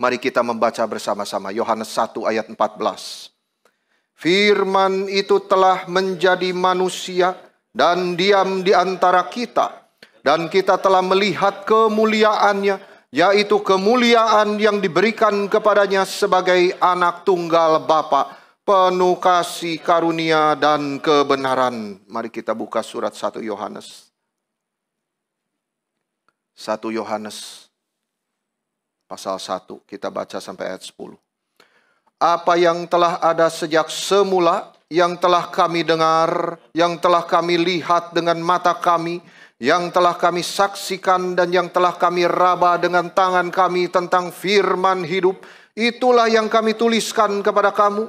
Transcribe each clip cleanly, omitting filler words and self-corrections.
Mari kita membaca bersama-sama Yohanes 1 ayat 14. Firman itu telah menjadi manusia dan diam di antara kita. Dan kita telah melihat kemuliaannya, yaitu kemuliaan yang diberikan kepadanya sebagai anak tunggal Bapa, penuh kasih karunia dan kebenaran. Mari kita buka surat 1 Yohanes. 1 Yohanes pasal 1, kita baca sampai ayat 10. Apa yang telah ada sejak semula, yang telah kami dengar, yang telah kami lihat dengan mata kami, yang telah kami saksikan dan yang telah kami raba dengan tangan kami tentang firman hidup, itulah yang kami tuliskan kepada kamu.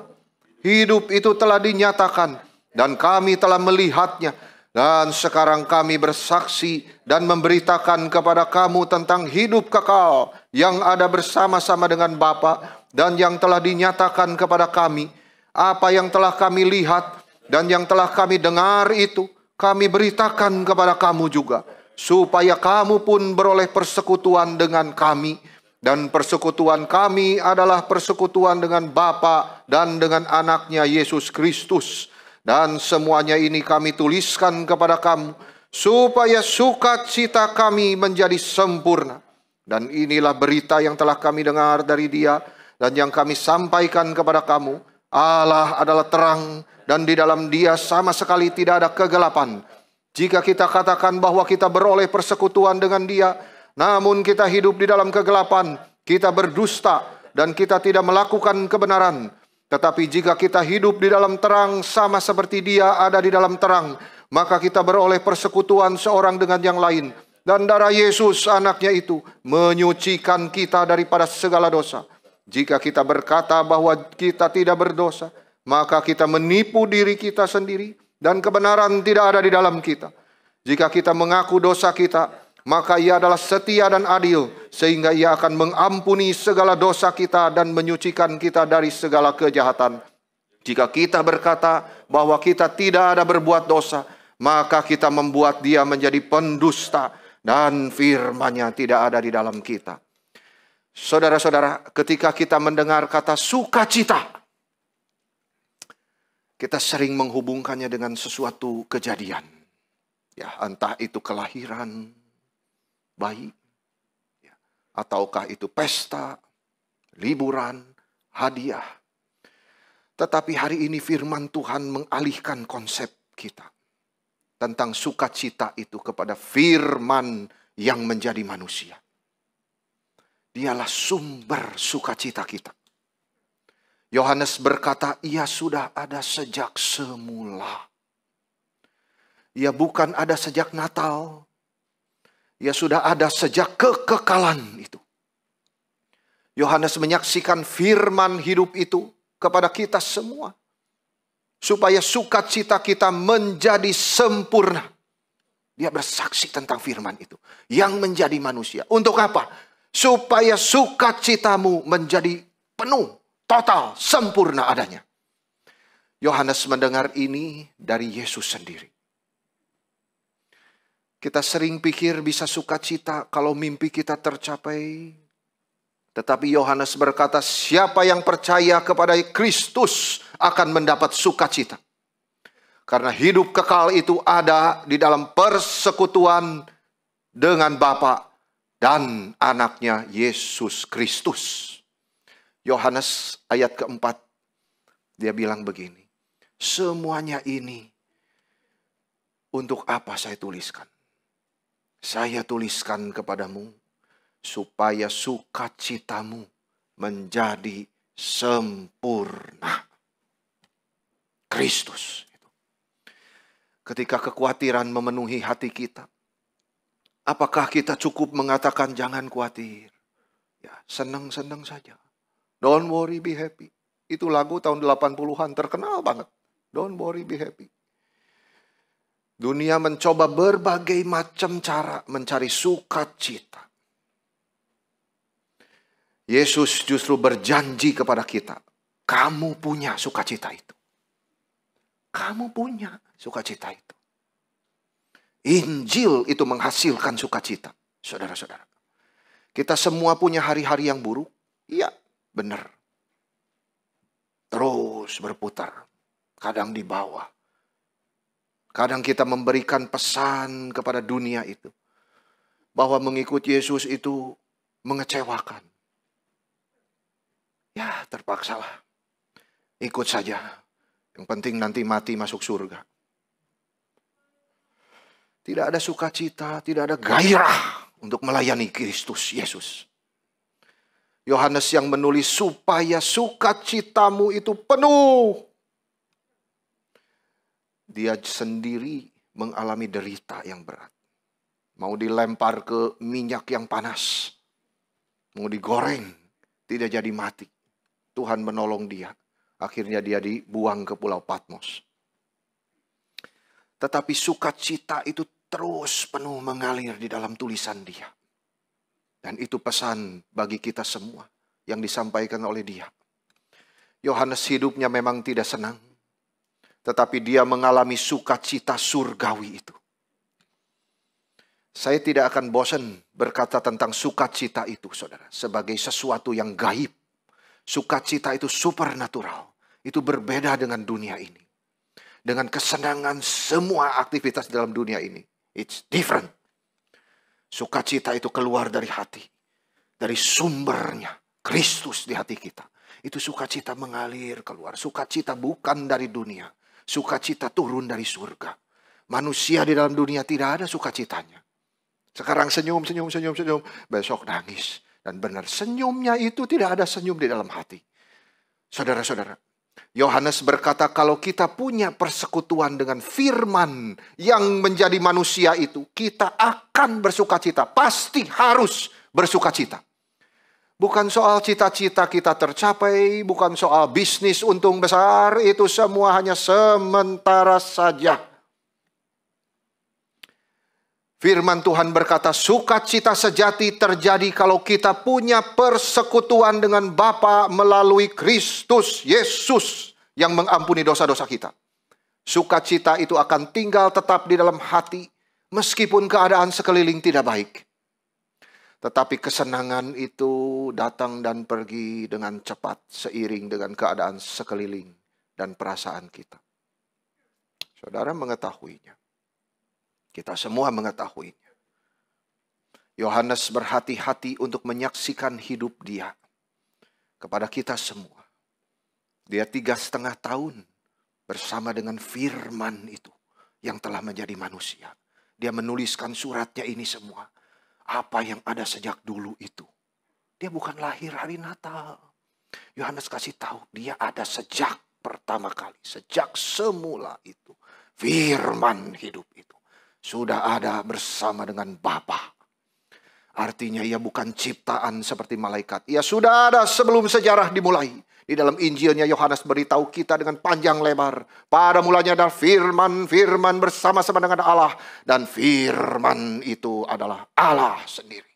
Hidup itu telah dinyatakan dan kami telah melihatnya. Dan sekarang kami bersaksi dan memberitakan kepada kamu tentang hidup kekal yang ada bersama-sama dengan Bapa dan yang telah dinyatakan kepada kami. Apa yang telah kami lihat dan yang telah kami dengar itu kami beritakan kepada kamu juga, supaya kamu pun beroleh persekutuan dengan kami. Dan persekutuan kami adalah persekutuan dengan Bapa dan dengan anaknya Yesus Kristus. Dan semuanya ini kami tuliskan kepada kamu, supaya sukacita kami menjadi sempurna. Dan inilah berita yang telah kami dengar dari Dia, dan yang kami sampaikan kepada kamu. Allah adalah terang, dan di dalam Dia sama sekali tidak ada kegelapan. Jika kita katakan bahwa kita beroleh persekutuan dengan Dia, namun kita hidup di dalam kegelapan, kita berdusta, dan kita tidak melakukan kebenaran. Tetapi jika kita hidup di dalam terang sama seperti Dia ada di dalam terang, maka kita beroleh persekutuan seorang dengan yang lain. Dan darah Yesus anaknya itu menyucikan kita daripada segala dosa. Jika kita berkata bahwa kita tidak berdosa, maka kita menipu diri kita sendiri dan kebenaran tidak ada di dalam kita. Jika kita mengaku dosa kita, maka Ia adalah setia dan adil, sehingga Ia akan mengampuni segala dosa kita dan menyucikan kita dari segala kejahatan. Jika kita berkata bahwa kita tidak ada berbuat dosa, maka kita membuat Dia menjadi pendusta dan firman-Nya tidak ada di dalam kita. Saudara-saudara, ketika kita mendengar kata sukacita, kita sering menghubungkannya dengan sesuatu kejadian. Ya, entah itu kelahiran bayi, ataukah itu pesta, liburan, hadiah. Tetapi hari ini firman Tuhan mengalihkan konsep kita tentang sukacita itu kepada firman yang menjadi manusia. Dialah sumber sukacita kita. Yohanes berkata, Ia sudah ada sejak semula. Ia bukan ada sejak Natal. Ia sudah ada sejak kekekalan itu. Yohanes menyaksikan firman hidup itu kepada kita semua, supaya sukacita kita menjadi sempurna. Dia bersaksi tentang firman itu yang menjadi manusia. Untuk apa? Supaya sukacitamu menjadi penuh, total, sempurna adanya. Yohanes mendengar ini dari Yesus sendiri. Kita sering pikir bisa sukacita kalau mimpi kita tercapai. Tetapi Yohanes berkata, siapa yang percaya kepada Kristus akan mendapat sukacita. Karena hidup kekal itu ada di dalam persekutuan dengan Bapa dan anaknya Yesus Kristus. Yohanes ayat keempat, dia bilang begini, semuanya ini untuk apa saya tuliskan? Saya tuliskan kepadamu supaya sukacitamu menjadi sempurna. Kristus. Ketika kekhawatiran memenuhi hati kita, apakah kita cukup mengatakan jangan khawatir? Ya, senang-senang saja. Don't worry, be happy. Itu lagu tahun 80-an terkenal banget. Don't worry, be happy. Dunia mencoba berbagai macam cara mencari sukacita. Yesus justru berjanji kepada kita, kamu punya sukacita itu. Kamu punya sukacita itu. Injil itu menghasilkan sukacita, saudara-saudara. Kita semua punya hari-hari yang buruk. Iya, benar. Terus berputar. Kadang di bawah. Kadang kita memberikan pesan kepada dunia itu. Bahwa mengikuti Yesus itu mengecewakan. Ya, terpaksalah. Ikut saja. Yang penting nanti mati masuk surga. Tidak ada sukacita, tidak ada gairah untuk melayani Kristus Yesus. Yohanes yang menulis supaya sukacitamu itu penuh. Dia sendiri mengalami derita yang berat. Mau dilempar ke minyak yang panas. Mau digoreng, tidak jadi mati. Tuhan menolong dia. Akhirnya dia dibuang ke Pulau Patmos. Tetapi sukacita itu terus penuh mengalir di dalam tulisan dia. Dan itu pesan bagi kita semua yang disampaikan oleh dia. Yohanes hidupnya memang tidak senang. Tetapi dia mengalami sukacita surgawi itu. Saya tidak akan bosan berkata tentang sukacita itu, saudara. Sebagai sesuatu yang gaib. Sukacita itu supernatural. Itu berbeda dengan dunia ini. Dengan kesenangan semua aktivitas dalam dunia ini. It's different. Sukacita itu keluar dari hati. Dari sumbernya. Kristus di hati kita. Itu sukacita mengalir keluar. Sukacita bukan dari dunia. Sukacita turun dari surga. Manusia di dalam dunia tidak ada sukacitanya. Sekarang senyum. Besok nangis. Dan benar, senyumnya itu tidak ada senyum di dalam hati. Saudara-saudara, Yohanes berkata kalau kita punya persekutuan dengan firman yang menjadi manusia itu, kita akan bersukacita. Pasti harus bersukacita. Bukan soal cita-cita kita tercapai, bukan soal bisnis untung besar, itu semua hanya sementara saja. Firman Tuhan berkata, sukacita sejati terjadi kalau kita punya persekutuan dengan Bapa melalui Kristus Yesus yang mengampuni dosa-dosa kita. Sukacita itu akan tinggal tetap di dalam hati meskipun keadaan sekeliling tidak baik. Tetapi kesenangan itu datang dan pergi dengan cepat seiring dengan keadaan sekeliling dan perasaan kita. Saudara mengetahuinya. Kita semua mengetahuinya. Yohanes berhati-hati untuk menyaksikan hidup dia kepada kita semua. Dia 3,5 tahun bersama dengan firman itu yang telah menjadi manusia. Dia menuliskan suratnya ini semua. Apa yang ada sejak dulu itu. Dia bukan lahir hari Natal. Yohanes kasih tahu dia ada sejak pertama kali. Sejak semula itu. Firman hidup itu. Sudah ada bersama dengan Bapa. Artinya ia bukan ciptaan seperti malaikat. Ia sudah ada sebelum sejarah dimulai. Di dalam Injilnya Yohanes beritahu kita dengan panjang lebar. Pada mulanya ada firman bersama-sama dengan Allah. Dan firman itu adalah Allah sendiri.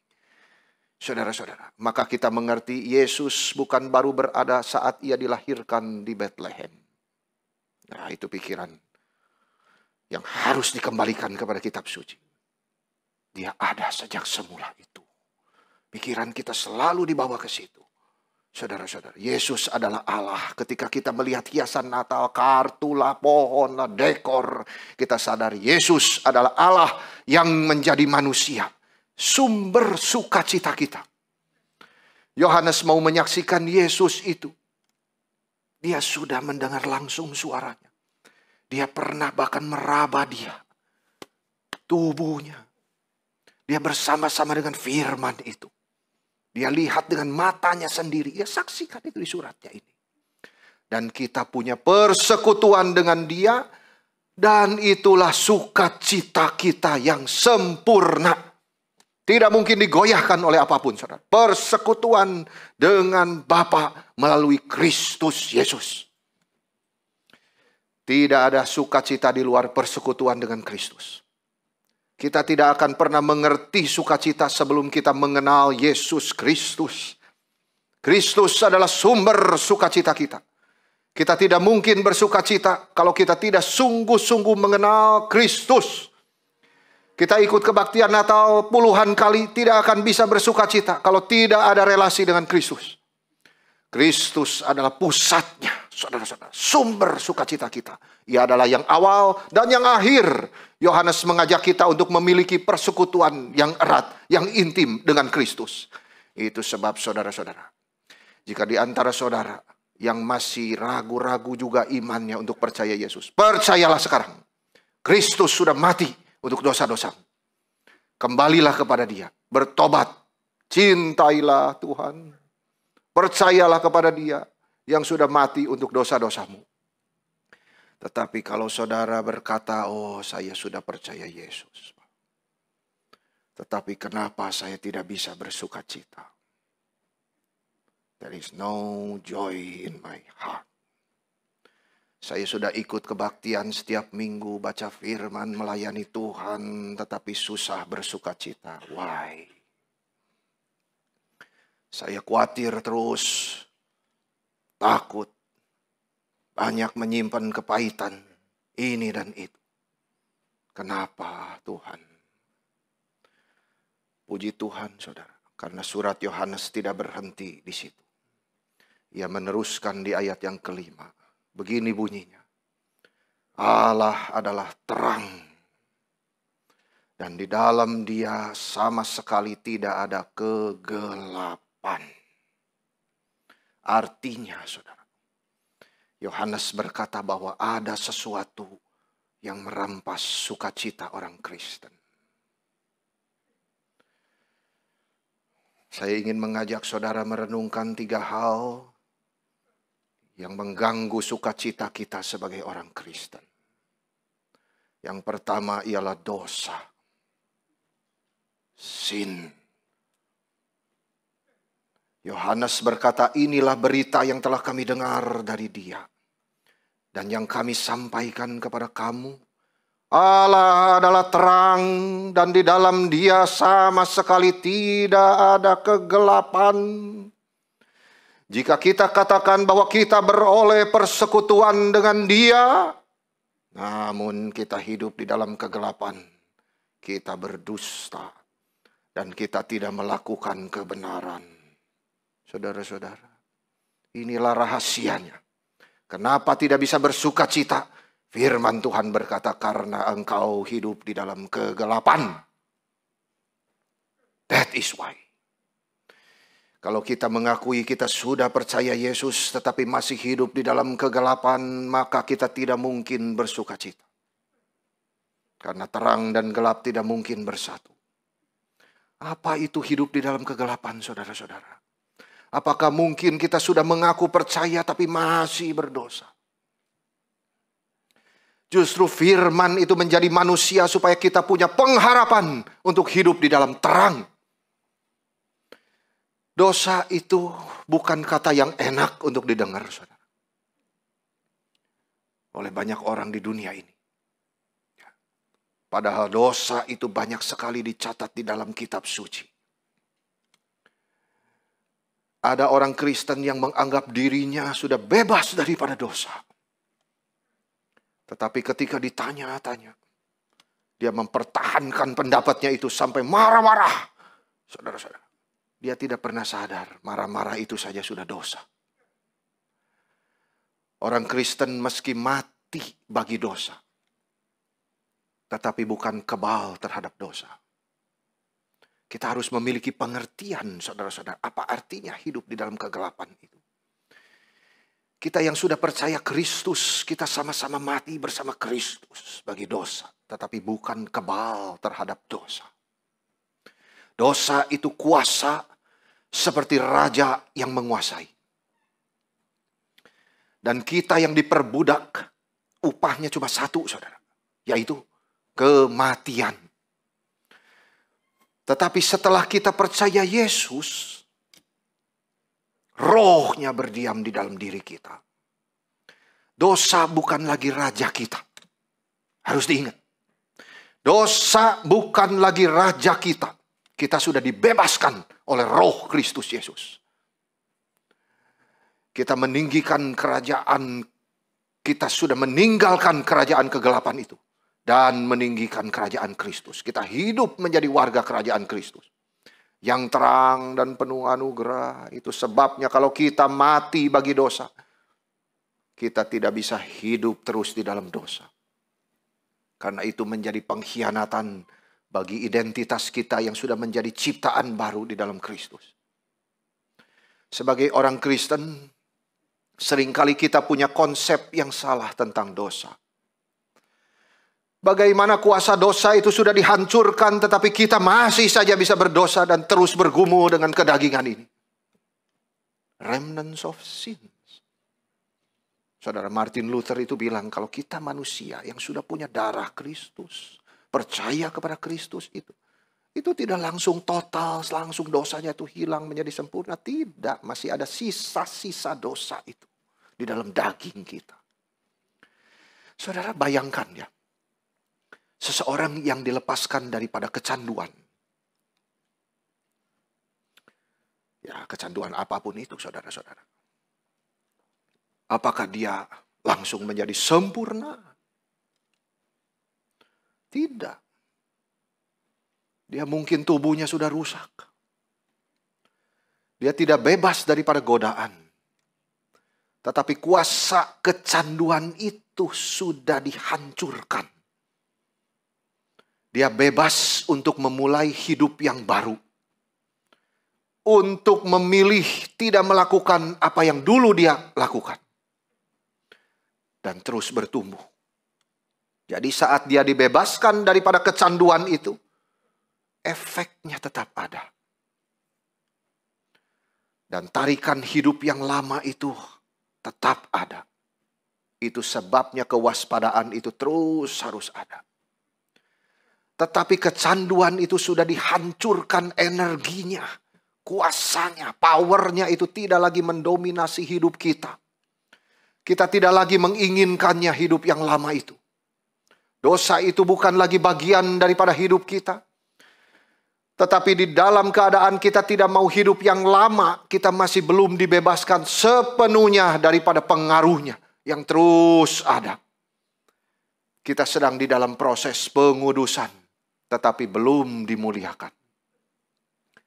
Saudara-saudara, maka kita mengerti Yesus bukan baru berada saat ia dilahirkan di Bethlehem. Nah, itu pikiran yang harus dikembalikan kepada kitab suci. Dia ada sejak semula itu. Pikiran kita selalu dibawa ke situ. Saudara-saudara, Yesus adalah Allah. Ketika kita melihat hiasan Natal, kartu lah, pohon lah, dekor, kita sadar Yesus adalah Allah yang menjadi manusia. Sumber sukacita kita. Yohanes mau menyaksikan Yesus itu. Dia sudah mendengar langsung suaranya. Dia pernah bahkan meraba dia. Tubuhnya. Dia bersama-sama dengan firman itu. Dia lihat dengan matanya sendiri. Dia saksikan itu di suratnya ini. Dan kita punya persekutuan dengan dia. Dan itulah sukacita kita yang sempurna. Tidak mungkin digoyahkan oleh apapun, saudara. Persekutuan dengan Bapa melalui Kristus Yesus. Tidak ada sukacita di luar persekutuan dengan Kristus. Kita tidak akan pernah mengerti sukacita sebelum kita mengenal Yesus Kristus. Kristus adalah sumber sukacita kita. Kita tidak mungkin bersukacita kalau kita tidak sungguh-sungguh mengenal Kristus. Kita ikut kebaktian Natal puluhan kali tidak akan bisa bersukacita kalau tidak ada relasi dengan Kristus. Kristus adalah pusatnya, saudara-saudara. Sumber sukacita kita. Ia adalah yang awal dan yang akhir. Yohanes mengajak kita untuk memiliki persekutuan yang erat, yang intim dengan Kristus. Itu sebab saudara-saudara, jika di antara saudara yang masih ragu-ragu juga imannya untuk percaya Yesus, percayalah sekarang. Kristus sudah mati untuk dosa-dosamu. Kembalilah kepada Dia, bertobat, cintailah Tuhan. Percayalah kepada Dia yang sudah mati untuk dosa-dosamu. Tetapi kalau saudara berkata, oh saya sudah percaya Yesus, tetapi kenapa saya tidak bisa bersuka cita? There is no joy in my heart. Saya sudah ikut kebaktian setiap minggu, baca firman, melayani Tuhan, tetapi susah bersuka cita. Why? Saya khawatir terus, takut, banyak menyimpan kepahitan, ini dan itu. Kenapa Tuhan? Puji Tuhan saudara, karena surat Yohanes tidak berhenti di situ. Ia meneruskan di ayat yang kelima. Begini bunyinya. Allah adalah terang. Dan di dalam Dia sama sekali tidak ada kegelapan. Artinya saudara, Yohanes berkata bahwa ada sesuatu yang merampas sukacita orang Kristen. Saya ingin mengajak saudara merenungkan 3 hal yang mengganggu sukacita kita sebagai orang Kristen. Yang pertama ialah dosa. Sin. Yohanes berkata, inilah berita yang telah kami dengar dari Dia. Dan yang kami sampaikan kepada kamu. Allah adalah terang dan di dalam Dia sama sekali tidak ada kegelapan. Jika kita katakan bahwa kita beroleh persekutuan dengan Dia, namun kita hidup di dalam kegelapan, kita berdusta dan kita tidak melakukan kebenaran. Saudara-saudara, inilah rahasianya. Kenapa tidak bisa bersuka cita? Firman Tuhan berkata, karena engkau hidup di dalam kegelapan. That is why. Kalau kita mengakui kita sudah percaya Yesus, tetapi masih hidup di dalam kegelapan, maka kita tidak mungkin bersuka cita. Karena terang dan gelap tidak mungkin bersatu. Apa itu hidup di dalam kegelapan, saudara-saudara? Apakah mungkin kita sudah mengaku percaya tapi masih berdosa? Justru firman itu menjadi manusia supaya kita punya pengharapan untuk hidup di dalam terang. Dosa itu bukan kata yang enak untuk didengar, saudara. Oleh banyak orang di dunia ini. Padahal dosa itu banyak sekali dicatat di dalam kitab suci. Ada orang Kristen yang menganggap dirinya sudah bebas daripada dosa. Tetapi ketika ditanya-tanya, dia mempertahankan pendapatnya itu sampai marah-marah. Saudara-saudara, dia tidak pernah sadar marah-marah itu saja sudah dosa. Orang Kristen meski mati bagi dosa, tetapi bukan kebal terhadap dosa. Kita harus memiliki pengertian, saudara-saudara, apa artinya hidup di dalam kegelapan itu. Kita yang sudah percaya Kristus, kita sama-sama mati bersama Kristus bagi dosa, tetapi bukan kebal terhadap dosa. Dosa itu kuasa seperti raja yang menguasai. Dan kita yang diperbudak, upahnya cuma satu, saudara, yaitu kematian. Tetapi setelah kita percaya Yesus, rohnya berdiam di dalam diri kita. Dosa bukan lagi raja kita. Harus diingat. Dosa bukan lagi raja kita. Kita sudah dibebaskan oleh roh Kristus Yesus. Kita meninggikan kerajaan, kita sudah meninggalkan kerajaan kegelapan itu. Dan meninggikan kerajaan Kristus. Kita hidup menjadi warga kerajaan Kristus. yang terang dan penuh anugerah. Itu sebabnya kalau kita mati bagi dosa, kita tidak bisa hidup terus di dalam dosa. Karena itu menjadi pengkhianatan bagi identitas kita yang sudah menjadi ciptaan baru di dalam Kristus. Sebagai orang Kristen, seringkali kita punya konsep yang salah tentang dosa. Bagaimana kuasa dosa itu sudah dihancurkan, tetapi kita masih saja bisa berdosa dan terus bergumul dengan kedagingan ini. Remnants of sins. Saudara Martin Luther itu bilang, kalau kita manusia yang sudah punya darah Kristus, percaya kepada Kristus itu tidak langsung total, langsung dosanya itu hilang menjadi sempurna. Tidak, masih ada sisa-sisa dosa itu di dalam daging kita. Saudara bayangkan ya, seseorang yang dilepaskan daripada kecanduan. Ya, kecanduan apapun itu saudara-saudara. Apakah dia langsung menjadi sempurna? Tidak. Dia mungkin tubuhnya sudah rusak. Dia tidak bebas daripada godaan. Tetapi kuasa kecanduan itu sudah dihancurkan. Dia bebas untuk memulai hidup yang baru. Untuk memilih tidak melakukan apa yang dulu dia lakukan. Dan terus bertumbuh. Jadi saat dia dibebaskan daripada kecanduan itu, efeknya tetap ada. Dan tarikan hidup yang lama itu tetap ada. Itu sebabnya kewaspadaan itu terus harus ada. Tetapi kecanduan itu sudah dihancurkan energinya, kuasanya, powernya itu tidak lagi mendominasi hidup kita. Kita tidak lagi menginginkannya hidup yang lama itu. Dosa itu bukan lagi bagian daripada hidup kita. Tetapi di dalam keadaan kita tidak mau hidup yang lama, kita masih belum dibebaskan sepenuhnya daripada pengaruhnya yang terus ada. Kita sedang di dalam proses pengudusan, tetapi belum dimuliakan.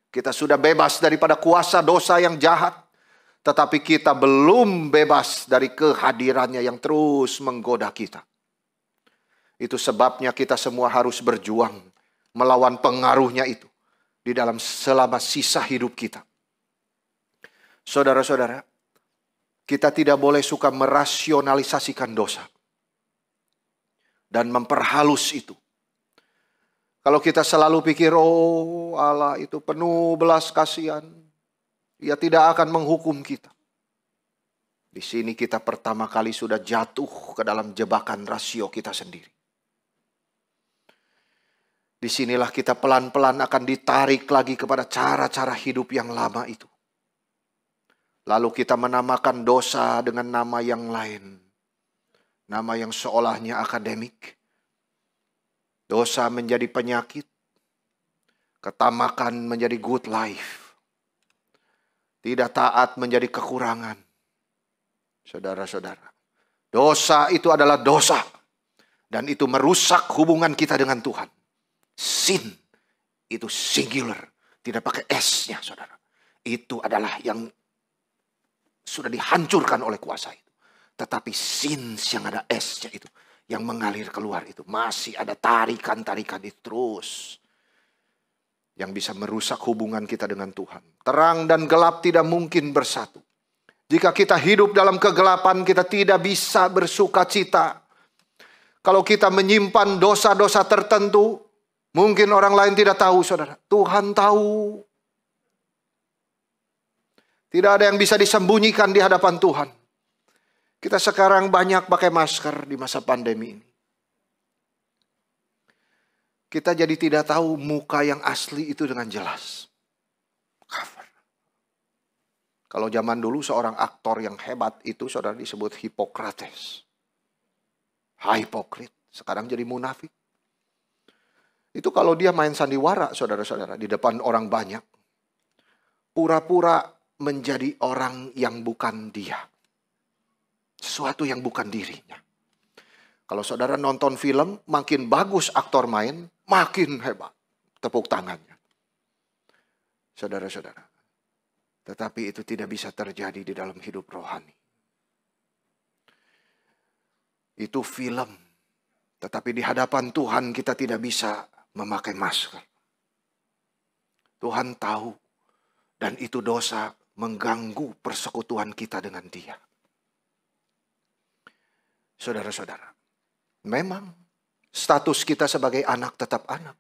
Kita sudah bebas daripada kuasa dosa yang jahat, tetapi kita belum bebas dari kehadirannya yang terus menggoda kita. Itu sebabnya kita semua harus berjuang melawan pengaruhnya itu di dalam selama sisa hidup kita. Saudara-saudara, kita tidak boleh suka merasionalisasikan dosa dan memperhalus itu. Kalau kita selalu pikir, oh Allah itu penuh belas kasihan, Dia tidak akan menghukum kita. Di sini kita pertama kali sudah jatuh ke dalam jebakan rasio kita sendiri. Disinilah kita pelan-pelan akan ditarik lagi kepada cara-cara hidup yang lama itu. Lalu kita menamakan dosa dengan nama yang lain. Nama yang seolahnya akademik. Dosa menjadi penyakit. Ketamakan menjadi good life. Tidak taat menjadi kekurangan. Saudara-saudara, dosa itu adalah dosa. Dan itu merusak hubungan kita dengan Tuhan. Sin itu singular, tidak pakai S-nya saudara. Itu adalah yang sudah dihancurkan oleh kuasa itu. Tetapi sins yang ada S-nya itu, yang mengalir keluar itu, masih ada tarikan-tarikan itu terus. Yang bisa merusak hubungan kita dengan Tuhan. Terang dan gelap tidak mungkin bersatu. Jika kita hidup dalam kegelapan, kita tidak bisa bersuka cita. Kalau kita menyimpan dosa-dosa tertentu, mungkin orang lain tidak tahu, saudara. Tuhan tahu. Tidak ada yang bisa disembunyikan di hadapan Tuhan. Kita sekarang banyak pakai masker di masa pandemi ini. Kita jadi tidak tahu muka yang asli itu dengan jelas. Cover. Kalau zaman dulu seorang aktor yang hebat itu saudara disebut Hippocrates. Hipokrit. Sekarang jadi munafik. Itu kalau dia main sandiwara saudara-saudara di depan orang banyak. Pura-pura menjadi orang yang bukan dia. Sesuatu yang bukan dirinya. Kalau saudara nonton film, makin bagus aktor main, makin hebat tepuk tangannya. Saudara-saudara. Tetapi itu tidak bisa terjadi di dalam hidup rohani. Itu film. Tetapi di hadapan Tuhan kita tidak bisa memakai masker. Tuhan tahu. Dan itu dosa mengganggu persekutuan kita dengan Dia. Saudara-saudara. Memang status kita sebagai anak tetap anak.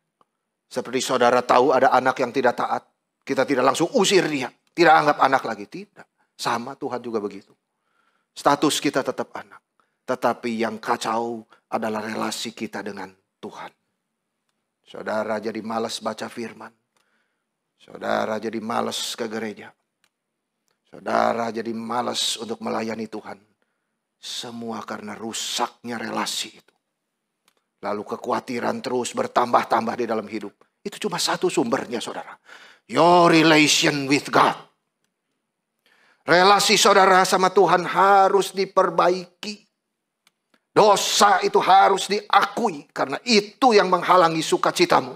Seperti saudara tahu ada anak yang tidak taat. Kita tidak langsung usir dia. Tidak anggap anak lagi. Tidak. Sama Tuhan juga begitu. Status kita tetap anak. Tetapi yang kacau adalah relasi kita dengan Tuhan. Saudara jadi malas baca firman. Saudara jadi malas ke gereja. Saudara jadi malas untuk melayani Tuhan. Semua karena rusaknya relasi itu. Lalu kekhawatiran terus bertambah-tambah di dalam hidup. Itu cuma satu sumbernya, saudara. Your relation with God. Relasi saudara sama Tuhan harus diperbaiki. Dosa itu harus diakui. Karena itu yang menghalangi sukacitamu.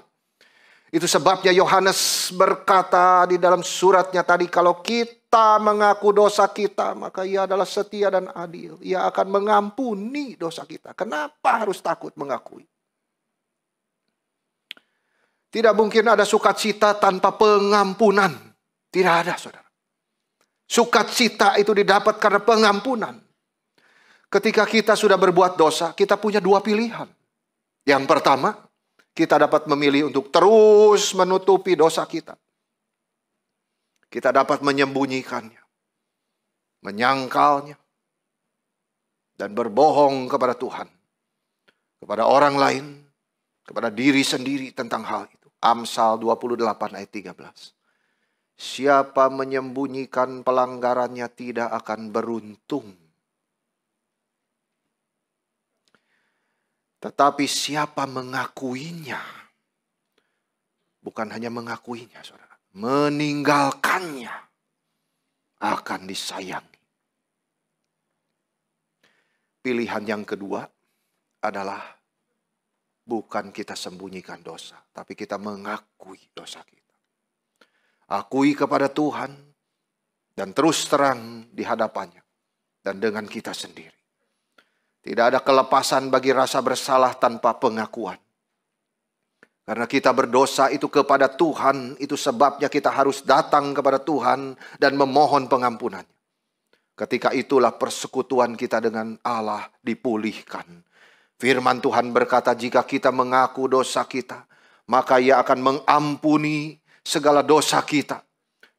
Itu sebabnya Yohanes berkata di dalam suratnya tadi. Kalau kita mengaku dosa kita, maka Ia adalah setia dan adil. Ia akan mengampuni dosa kita. Kenapa harus takut mengakui? Tidak mungkin ada sukacita tanpa pengampunan. Tidak ada, saudara. Sukacita itu didapat karena pengampunan. Ketika kita sudah berbuat dosa, kita punya dua pilihan. Yang pertama, kita dapat memilih untuk terus menutupi dosa kita. Kita dapat menyembunyikannya, menyangkalnya, dan berbohong kepada Tuhan, kepada orang lain, kepada diri sendiri tentang hal itu. Amsal 28 ayat 13. Siapa menyembunyikan pelanggarannya tidak akan beruntung. Tetapi siapa mengakuinya, bukan hanya mengakuinya, saudara, meninggalkannya akan disayangi. Pilihan yang kedua adalah bukan kita sembunyikan dosa, tapi kita mengakui dosa kita. Akui kepada Tuhan dan terus terang di hadapannya dan dengan kita sendiri. Tidak ada kelepasan bagi rasa bersalah tanpa pengakuan. Karena kita berdosa itu kepada Tuhan, itu sebabnya kita harus datang kepada Tuhan dan memohon pengampunannya. Ketika itulah persekutuan kita dengan Allah dipulihkan. Firman Tuhan berkata, jika kita mengaku dosa kita, maka Ia akan mengampuni segala dosa kita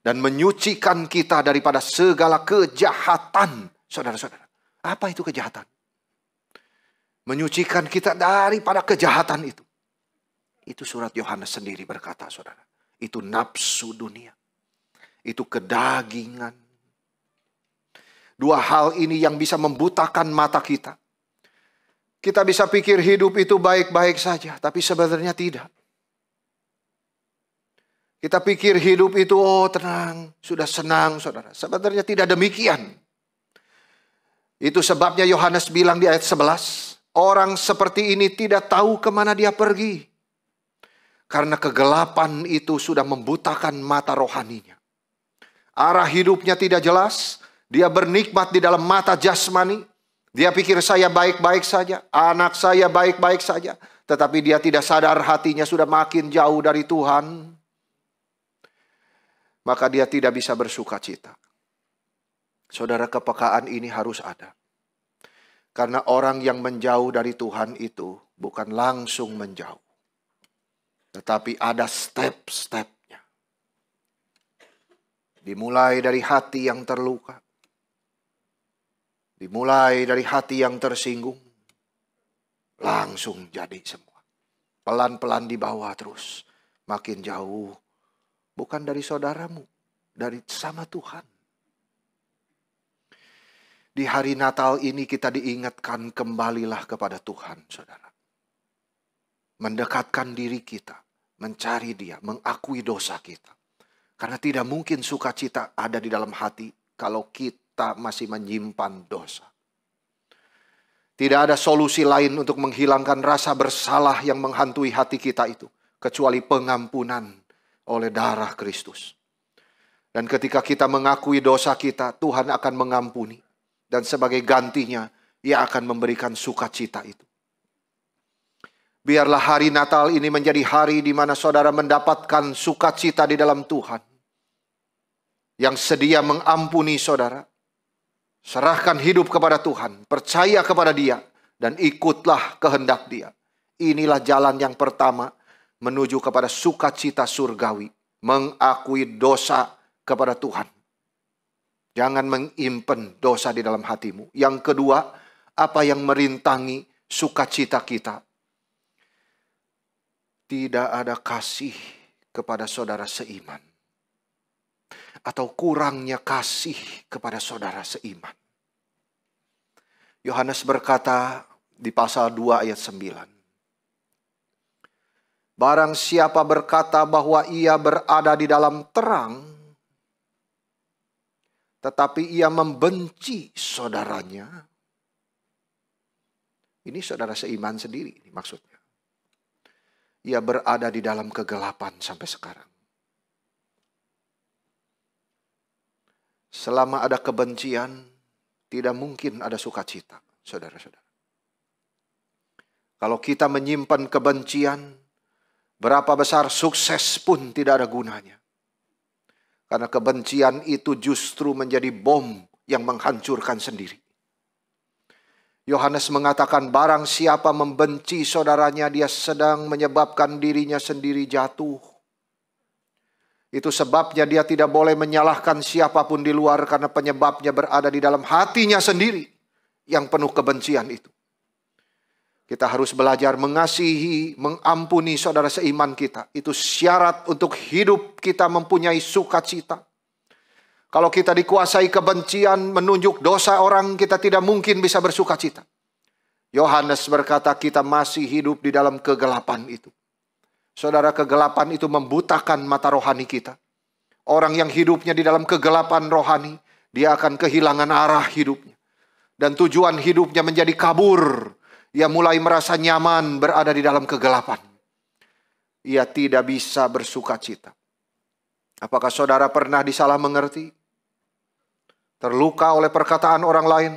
dan menyucikan kita daripada segala kejahatan. Saudara-saudara, apa itu kejahatan? Menyucikan kita daripada kejahatan itu. Itu surat Yohanes sendiri berkata, saudara. Itu nafsu dunia. Itu kedagingan. Dua hal ini yang bisa membutakan mata kita. Kita bisa pikir hidup itu baik-baik saja. Tapi sebenarnya tidak. Kita pikir hidup itu tenang. Sudah senang, saudara. Sebenarnya tidak demikian. Itu sebabnya Yohanes bilang di ayat 11. Orang seperti ini tidak tahu kemana dia pergi. Karena kegelapan itu sudah membutakan mata rohaninya. Arah hidupnya tidak jelas. Dia bernikmat di dalam mata jasmani. Dia pikir saya baik-baik saja. Anak saya baik-baik saja. Tetapi dia tidak sadar hatinya sudah makin jauh dari Tuhan. Maka dia tidak bisa bersuka cita. Saudara, kepekaan ini harus ada. Karena orang yang menjauh dari Tuhan itu bukan langsung menjauh. Tetapi ada step-stepnya. Dimulai dari hati yang terluka. Dimulai dari hati yang tersinggung. Langsung jadi semua. Pelan-pelan dibawa terus. Makin jauh. Bukan dari saudaramu. Dari sama Tuhan. Di hari Natal ini kita diingatkan kembalilah kepada Tuhan, saudara. Mendekatkan diri kita, mencari Dia, mengakui dosa kita. Karena tidak mungkin sukacita ada di dalam hati kalau kita masih menyimpan dosa. Tidak ada solusi lain untuk menghilangkan rasa bersalah yang menghantui hati kita itu. Kecuali pengampunan oleh darah Kristus. Dan ketika kita mengakui dosa kita, Tuhan akan mengampuni. Dan sebagai gantinya, Ia akan memberikan sukacita itu. Biarlah hari Natal ini menjadi hari di mana saudara mendapatkan sukacita di dalam Tuhan. Yang sedia mengampuni saudara. Serahkan hidup kepada Tuhan, percaya kepada Dia, dan ikutlah kehendak Dia. Inilah jalan yang pertama menuju kepada sukacita surgawi. Mengakui dosa kepada Tuhan. Jangan mengimpen dosa di dalam hatimu. Yang kedua, apa yang merintangi sukacita kita? Tidak ada kasih kepada saudara seiman. Atau kurangnya kasih kepada saudara seiman. Yohanes berkata di pasal 2 ayat 9. Barang siapa berkata bahwa ia berada di dalam terang, tetapi ia membenci saudaranya. Ini saudara seiman sendiri maksudnya. Ia berada di dalam kegelapan sampai sekarang. Selama ada kebencian, tidak mungkin ada sukacita, saudara-saudara. Kalau kita menyimpan kebencian, berapa besar sukses pun tidak ada gunanya. Karena kebencian itu justru menjadi bom yang menghancurkan sendiri. Yohanes mengatakan barang siapa membenci saudaranya, dia sedang menyebabkan dirinya sendiri jatuh. Itu sebabnya dia tidak boleh menyalahkan siapapun di luar karena penyebabnya berada di dalam hatinya sendiri yang penuh kebencian itu. Kita harus belajar mengasihi, mengampuni saudara seiman kita. Itu syarat untuk hidup kita mempunyai sukacita. Kalau kita dikuasai kebencian, menunjuk dosa orang, kita tidak mungkin bisa bersukacita. Yohanes berkata kita masih hidup di dalam kegelapan itu. Saudara, kegelapan itu membutakan mata rohani kita. Orang yang hidupnya di dalam kegelapan rohani, dia akan kehilangan arah hidupnya. Dan tujuan hidupnya menjadi kabur. Ia mulai merasa nyaman berada di dalam kegelapan. Ia tidak bisa bersukacita. Apakah saudara pernah disalah mengerti? Terluka oleh perkataan orang lain,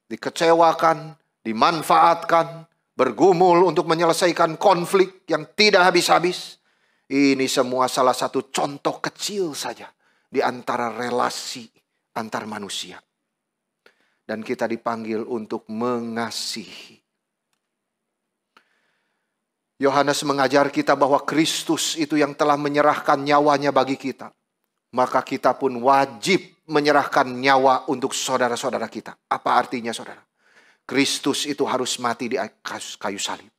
dikecewakan, dimanfaatkan, bergumul untuk menyelesaikan konflik yang tidak habis-habis. Ini semua salah satu contoh kecil saja di antara relasi antar manusia. Dan kita dipanggil untuk mengasihi. Yohanes mengajar kita bahwa Kristus itu yang telah menyerahkan nyawanya bagi kita. Maka kita pun wajib menyerahkan nyawa untuk saudara-saudara kita. Apa artinya saudara? Kristus itu harus mati di kayu salib.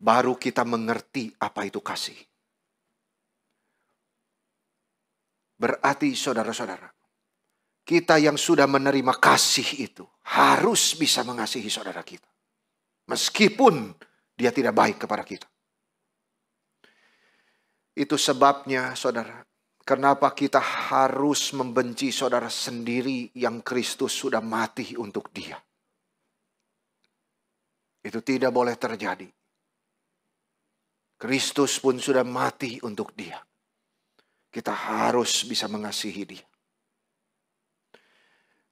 Baru kita mengerti apa itu kasih. Berarti saudara-saudara, kita yang sudah menerima kasih itu harus bisa mengasihi saudara kita. Meskipun dia tidak baik kepada kita. Itu sebabnya saudara, kenapa kita harus membenci saudara sendiri yang Kristus sudah mati untuk dia. Itu tidak boleh terjadi. Kristus pun sudah mati untuk dia. Kita harus bisa mengasihi dia.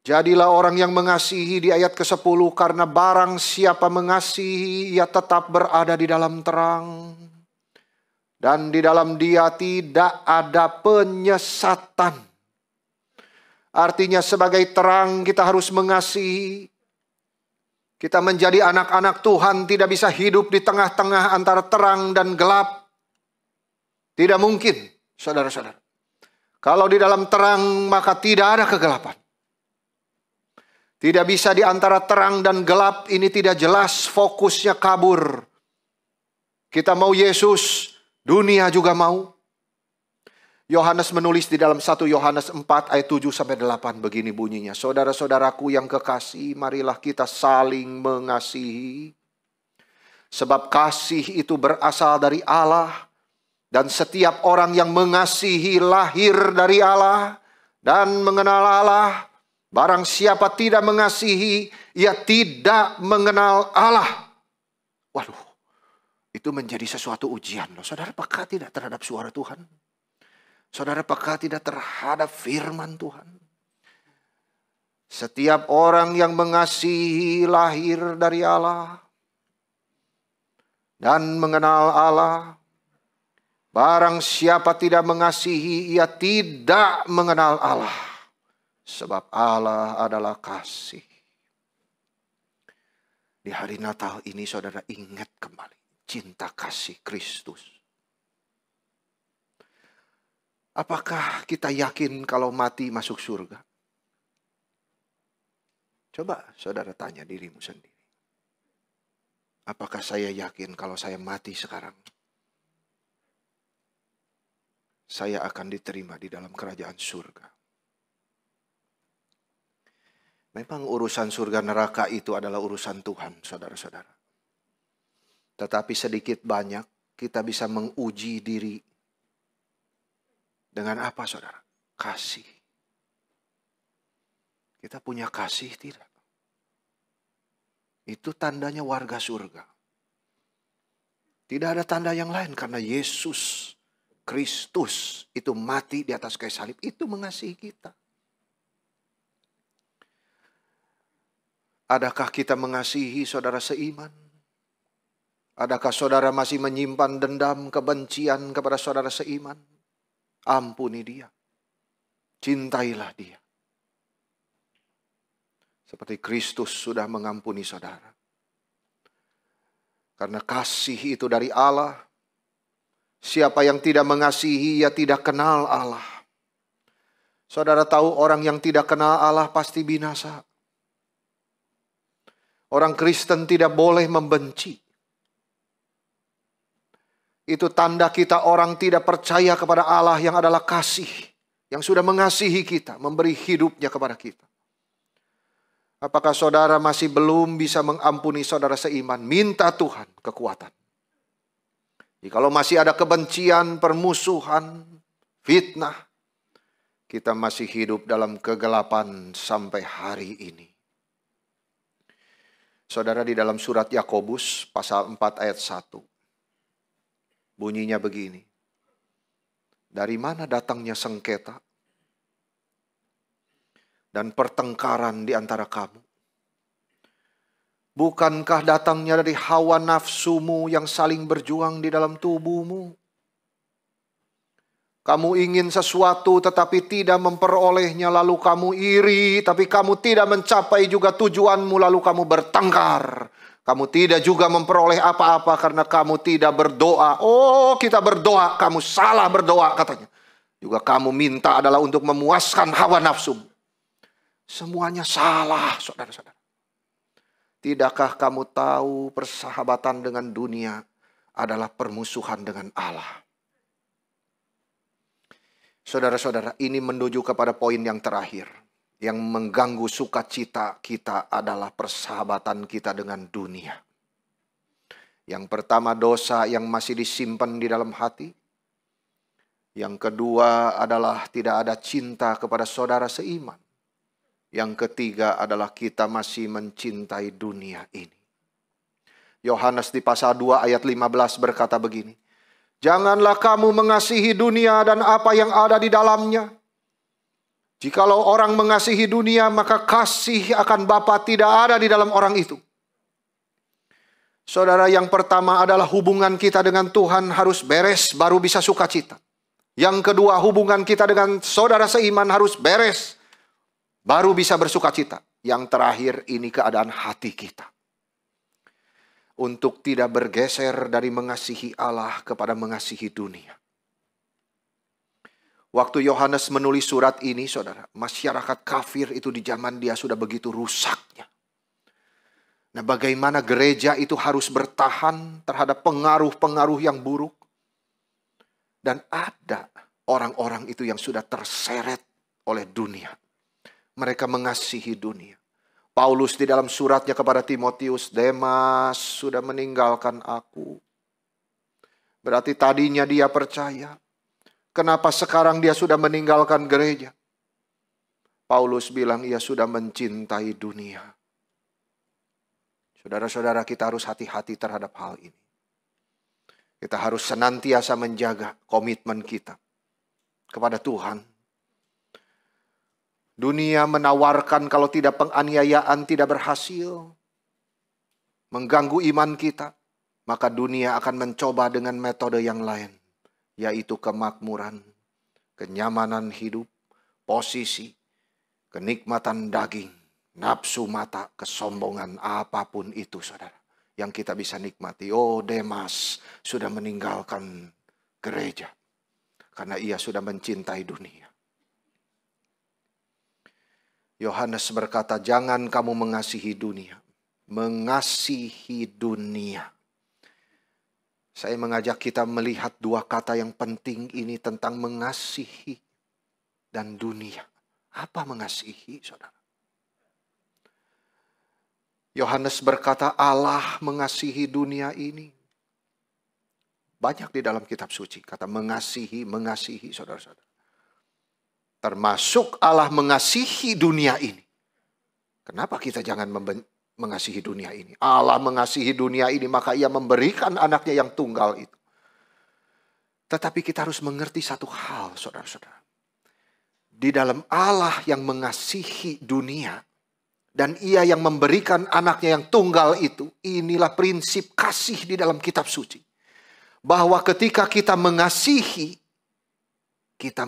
Jadilah orang yang mengasihi di ayat ke-10. Karena barang siapa mengasihi, ia tetap berada di dalam terang. Dan di dalam dia tidak ada penyesatan. Artinya sebagai terang kita harus mengasihi. Kita menjadi anak-anak Tuhan tidak bisa hidup di tengah-tengah antara terang dan gelap. Tidak mungkin, saudara-saudara. Kalau di dalam terang maka tidak ada kegelapan. Tidak bisa di antara terang dan gelap, ini tidak jelas, fokusnya kabur. Kita mau Yesus, dunia juga mau. Yohanes menulis di dalam 1 Yohanes 4 ayat 7-8 begini bunyinya. Saudara-saudaraku yang kekasih, marilah kita saling mengasihi. Sebab kasih itu berasal dari Allah. Dan setiap orang yang mengasihi lahir dari Allah dan mengenal Allah. Barang siapa tidak mengasihi, ia tidak mengenal Allah. Waduh, itu menjadi sesuatu ujian loh. Saudara peka tidak terhadap suara Tuhan? Saudara peka tidak terhadap firman Tuhan? Setiap orang yang mengasihi lahir dari Allah dan mengenal Allah. Barang siapa tidak mengasihi, ia tidak mengenal Allah. Sebab Allah adalah kasih. Di hari Natal ini saudara ingat kembali cinta kasih Kristus. Apakah kita yakin kalau mati masuk surga? Coba saudara tanya dirimu sendiri. Apakah saya yakin kalau saya mati sekarang, saya akan diterima di dalam kerajaan surga? Memang urusan surga neraka itu adalah urusan Tuhan, saudara-saudara. Tetapi sedikit banyak kita bisa menguji diri dengan apa, saudara? Kasih. Kita punya kasih tidak? Itu tandanya warga surga. Tidak ada tanda yang lain karena Yesus Kristus itu mati di atas kayu salib. Itu mengasihi kita. Adakah kita mengasihi saudara seiman? Adakah saudara masih menyimpan dendam, kebencian kepada saudara seiman? Ampuni dia. Cintailah dia. Seperti Kristus sudah mengampuni saudara. Karena kasih itu dari Allah. Siapa yang tidak mengasihi, ia tidak kenal Allah. Saudara tahu orang yang tidak kenal Allah pasti binasa. Orang Kristen tidak boleh membenci. Itu tanda kita orang tidak percaya kepada Allah yang adalah kasih. Yang sudah mengasihi kita, memberi hidupnya kepada kita. Apakah saudara masih belum bisa mengampuni saudara seiman? Minta Tuhan kekuatan. Kalau masih ada kebencian, permusuhan, fitnah, kita masih hidup dalam kegelapan sampai hari ini. Saudara, di dalam surat Yakobus pasal 4 ayat 1. Bunyinya begini. Dari mana datangnya sengketa dan pertengkaran di antara kamu? Bukankah datangnya dari hawa nafsumu yang saling berjuang di dalam tubuhmu? Kamu ingin sesuatu tetapi tidak memperolehnya, lalu kamu iri, tapi kamu tidak mencapai juga tujuanmu, lalu kamu bertengkar. Kamu tidak juga memperoleh apa-apa karena kamu tidak berdoa. Oh, kita berdoa, kamu salah berdoa katanya. Juga kamu minta adalah untuk memuaskan hawa nafsumu. Semuanya salah, saudara-saudara. Tidakkah kamu tahu persahabatan dengan dunia adalah permusuhan dengan Allah? Saudara-saudara, ini menuju kepada poin yang terakhir. Yang mengganggu sukacita kita adalah persahabatan kita dengan dunia. Yang pertama, dosa yang masih disimpan di dalam hati. Yang kedua adalah tidak ada cinta kepada saudara seiman. Yang ketiga adalah kita masih mencintai dunia ini. Yohanes di pasal 2 ayat 15 berkata begini. Janganlah kamu mengasihi dunia dan apa yang ada di dalamnya. Jikalau orang mengasihi dunia, maka kasih akan Bapa tidak ada di dalam orang itu. Saudara, yang pertama adalah hubungan kita dengan Tuhan harus beres, baru bisa sukacita. Yang kedua, hubungan kita dengan saudara seiman harus beres, baru bisa bersukacita. Yang terakhir, ini keadaan hati kita. Untuk tidak bergeser dari mengasihi Allah kepada mengasihi dunia. Waktu Yohanes menulis surat ini, saudara, masyarakat kafir itu di zaman dia sudah begitu rusaknya. Nah, bagaimana gereja itu harus bertahan terhadap pengaruh-pengaruh yang buruk. Dan ada orang-orang itu yang sudah terseret oleh dunia. Mereka mengasihi dunia. Paulus di dalam suratnya kepada Timotius, Demas sudah meninggalkan aku. Berarti tadinya dia percaya. Kenapa sekarang dia sudah meninggalkan gereja? Paulus bilang ia sudah mencintai dunia. Saudara-saudara, kita harus hati-hati terhadap hal ini. Kita harus senantiasa menjaga komitmen kita kepada Tuhan. Dunia menawarkan kalau tidak penganiayaan tidak berhasil, mengganggu iman kita, maka dunia akan mencoba dengan metode yang lain, yaitu kemakmuran, kenyamanan hidup, posisi, kenikmatan daging, nafsu mata, kesombongan, apapun itu saudara, yang kita bisa nikmati. Oh, Demas sudah meninggalkan gereja karena ia sudah mencintai dunia. Yohanes berkata, jangan kamu mengasihi dunia. Mengasihi dunia. Saya mengajak kita melihat dua kata yang penting ini tentang mengasihi dan dunia. Apa mengasihi, saudara? Yohanes berkata, Allah mengasihi dunia ini. Banyak di dalam kitab suci kata mengasihi, saudara-saudara. Termasuk Allah mengasihi dunia ini. Kenapa kita jangan mengasihi dunia ini? Allah mengasihi dunia ini, maka ia memberikan anaknya yang tunggal itu. Tetapi kita harus mengerti satu hal, saudara-saudara. Di dalam Allah yang mengasihi dunia, dan ia yang memberikan anaknya yang tunggal itu, inilah prinsip kasih di dalam kitab suci. Bahwa ketika kita mengasihi, kita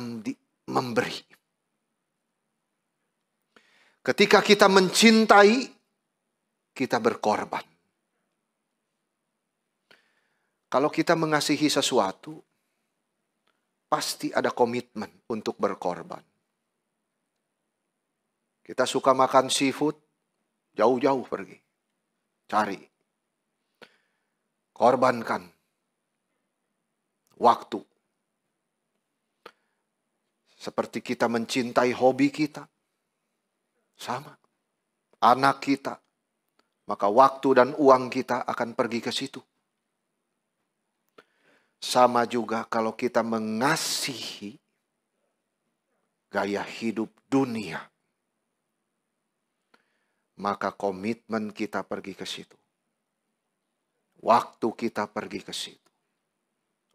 memberi. Ketika kita mencintai, kita berkorban. Kalau kita mengasihi sesuatu, pasti ada komitmen untuk berkorban. Kita suka makan seafood, jauh-jauh pergi. Cari. Korbankan waktu. Seperti kita mencintai hobi kita. Sama. Anak kita. Maka waktu dan uang kita akan pergi ke situ. Sama juga kalau kita mengasihi gaya hidup dunia. Maka komitmen kita pergi ke situ. Waktu kita pergi ke situ.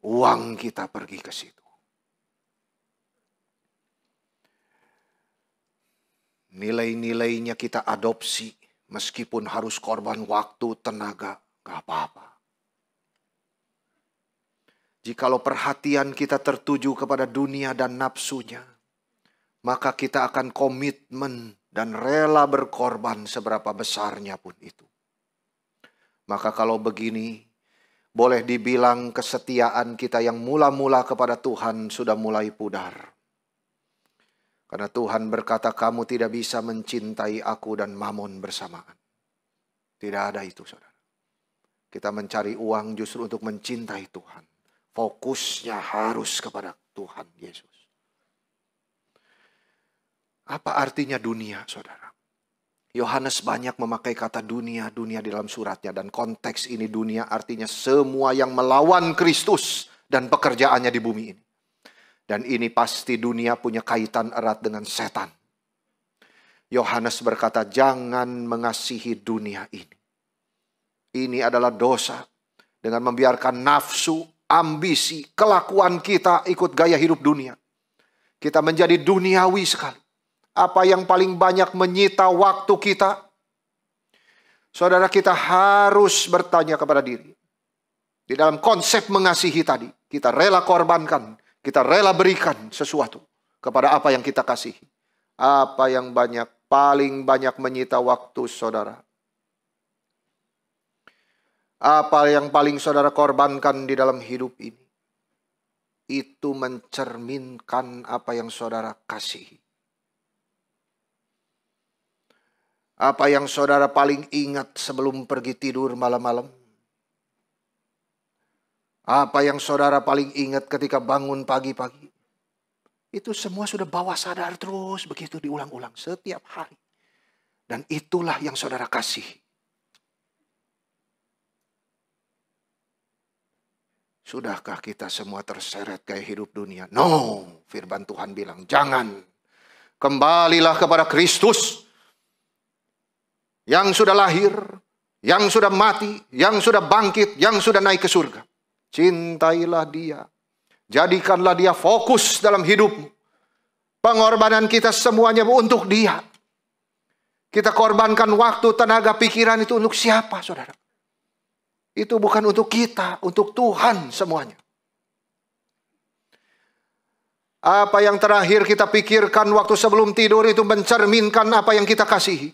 Uang kita pergi ke situ. Nilai-nilainya kita adopsi. Meskipun harus korban waktu, tenaga, gak apa-apa. Jikalau perhatian kita tertuju kepada dunia dan nafsunya, maka kita akan komitmen dan rela berkorban seberapa besarnya pun itu. Maka kalau begini, boleh dibilang kesetiaan kita yang mula-mula kepada Tuhan sudah mulai pudar. Karena Tuhan berkata, kamu tidak bisa mencintai aku dan mamon bersamaan. Tidak ada itu, saudara. Kita mencari uang justru untuk mencintai Tuhan. Fokusnya harus kepada Tuhan Yesus. Apa artinya dunia, saudara? Yohanes banyak memakai kata dunia di dalam suratnya. Dan konteks ini dunia artinya semua yang melawan Kristus dan pekerjaannya di bumi ini. Dan ini pasti dunia punya kaitan erat dengan setan. Yohanes berkata, jangan mengasihi dunia ini. Ini adalah dosa. Dengan membiarkan nafsu, ambisi, kelakuan kita ikut gaya hidup dunia. Kita menjadi duniawi sekali. Apa yang paling banyak menyita waktu kita? Saudara, kita harus bertanya kepada diri. Di dalam konsep mengasihi tadi, kita rela korbankan. Kita rela berikan sesuatu kepada apa yang kita kasihi. Apa yang paling banyak menyita waktu saudara. Apa yang paling saudara korbankan di dalam hidup ini. Itu mencerminkan apa yang saudara kasihi. Apa yang saudara paling ingat sebelum pergi tidur malam-malam. Apa yang saudara paling ingat ketika bangun pagi-pagi. Itu semua sudah bawah sadar terus begitu diulang-ulang setiap hari. Dan itulah yang saudara kasih. Sudahkah kita semua terseret gaya hidup dunia? No, firman Tuhan bilang jangan. Kembalilah kepada Kristus. Yang sudah lahir, yang sudah mati, yang sudah bangkit, yang sudah naik ke surga. Cintailah dia. Jadikanlah dia fokus dalam hidupmu. Pengorbanan kita semuanya untuk dia. Kita korbankan waktu, tenaga, pikiran itu untuk siapa, saudara? Itu bukan untuk kita, untuk Tuhan semuanya. Apa yang terakhir kita pikirkan waktu sebelum tidur itu mencerminkan apa yang kita kasihi.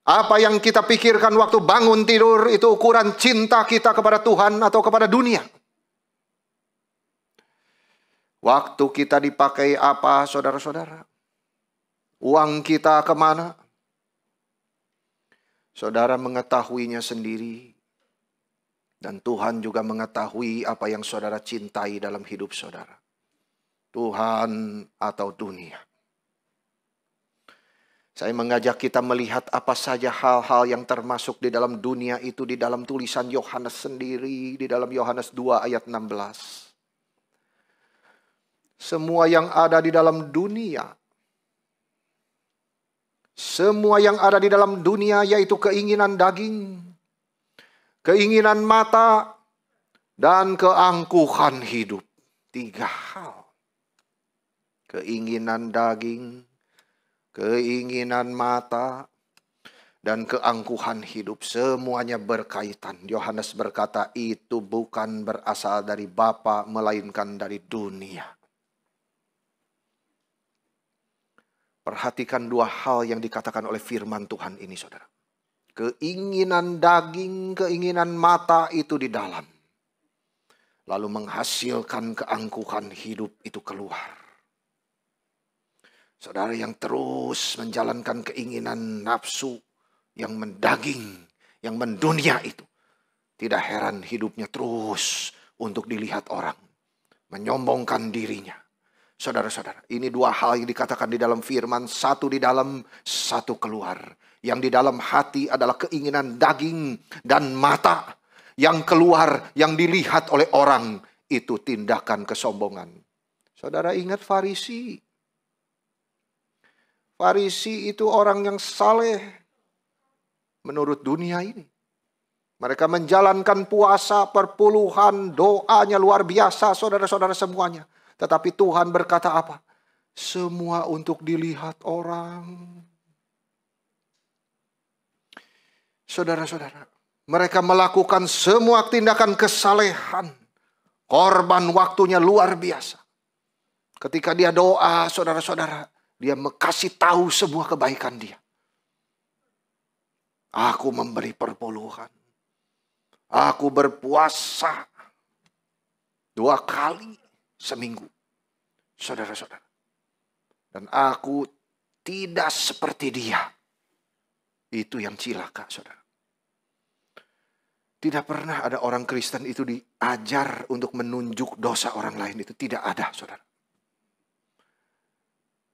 Apa yang kita pikirkan waktu bangun tidur itu ukuran cinta kita kepada Tuhan atau kepada dunia. Waktu kita dipakai apa, saudara-saudara? Uang kita kemana? Saudara mengetahuinya sendiri. Dan Tuhan juga mengetahui apa yang saudara cintai dalam hidup saudara. Tuhan atau dunia. Saya mengajak kita melihat apa saja hal-hal yang termasuk di dalam dunia itu di dalam tulisan Yohanes sendiri. Di dalam Yohanes 2 ayat 16. Semua yang ada di dalam dunia. Semua yang ada di dalam dunia yaitu keinginan daging. Keinginan mata. Dan keangkuhan hidup. 3 hal. Keinginan daging, keinginan mata, dan keangkuhan hidup. Semuanya berkaitan. Yohanes berkata itu bukan berasal dari Bapa melainkan dari dunia. Perhatikan 2 hal yang dikatakan oleh firman Tuhan ini, saudara. Keinginan daging, keinginan mata itu di dalam. Lalu menghasilkan keangkuhan hidup itu keluar. Saudara yang terus menjalankan keinginan nafsu yang mendaging, yang mendunia itu. Tidak heran hidupnya terus untuk dilihat orang. Menyombongkan dirinya. Saudara-saudara, ini 2 hal yang dikatakan di dalam firman. 1 di dalam, 1 keluar. Yang di dalam hati adalah keinginan daging dan mata. Yang keluar, yang dilihat oleh orang, itu tindakan kesombongan. Saudara ingat Farisi. Farisi itu orang yang saleh menurut dunia ini. Mereka menjalankan puasa, perpuluhan, doanya luar biasa, saudara-saudara semuanya. Tetapi Tuhan berkata apa? Semua untuk dilihat orang. Saudara-saudara, mereka melakukan semua tindakan kesalehan. Korban waktunya luar biasa. Ketika dia doa, saudara-saudara, dia kasih tahu semua kebaikan dia. Aku memberi perpuluhan. Aku berpuasa 2 kali seminggu. Saudara-saudara. Dan aku tidak seperti dia. Itu yang cilaka, saudara. Tidak pernah ada orang Kristen itu diajar untuk menunjuk dosa orang lain. Itu tidak ada, saudara.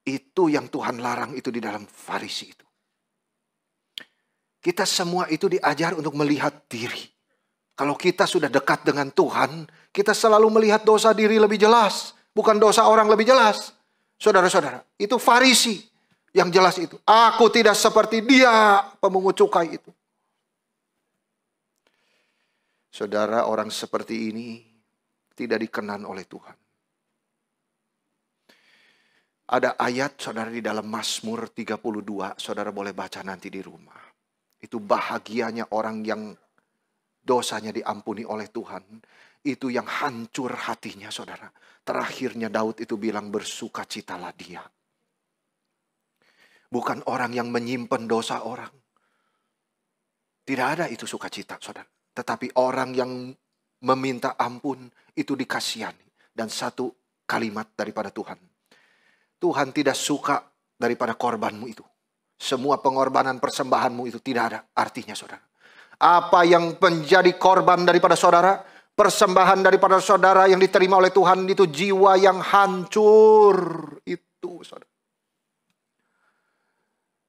Itu yang Tuhan larang itu di dalam Farisi itu. Kita semua itu diajar untuk melihat diri. Kalau kita sudah dekat dengan Tuhan, kita selalu melihat dosa diri lebih jelas. Bukan dosa orang lebih jelas. Saudara-saudara, itu Farisi yang jelas itu. Aku tidak seperti dia, pemungut cukai itu. Saudara, orang seperti ini tidak dikenan oleh Tuhan. Ada ayat saudara di dalam Mazmur 32, saudara boleh baca nanti di rumah. Itu bahagianya orang yang dosanya diampuni oleh Tuhan. Itu yang hancur hatinya, saudara. Terakhirnya Daud itu bilang bersukacitalah dia. Bukan orang yang menyimpan dosa orang. Tidak ada itu sukacita, saudara. Tetapi orang yang meminta ampun itu dikasihani. Dan 1 kalimat daripada Tuhan. Tuhan tidak suka daripada korbanmu itu. Semua pengorbanan persembahanmu itu tidak ada artinya, saudara. Apa yang menjadi korban daripada saudara, persembahan daripada saudara yang diterima oleh Tuhan itu jiwa yang hancur. Itu, saudara.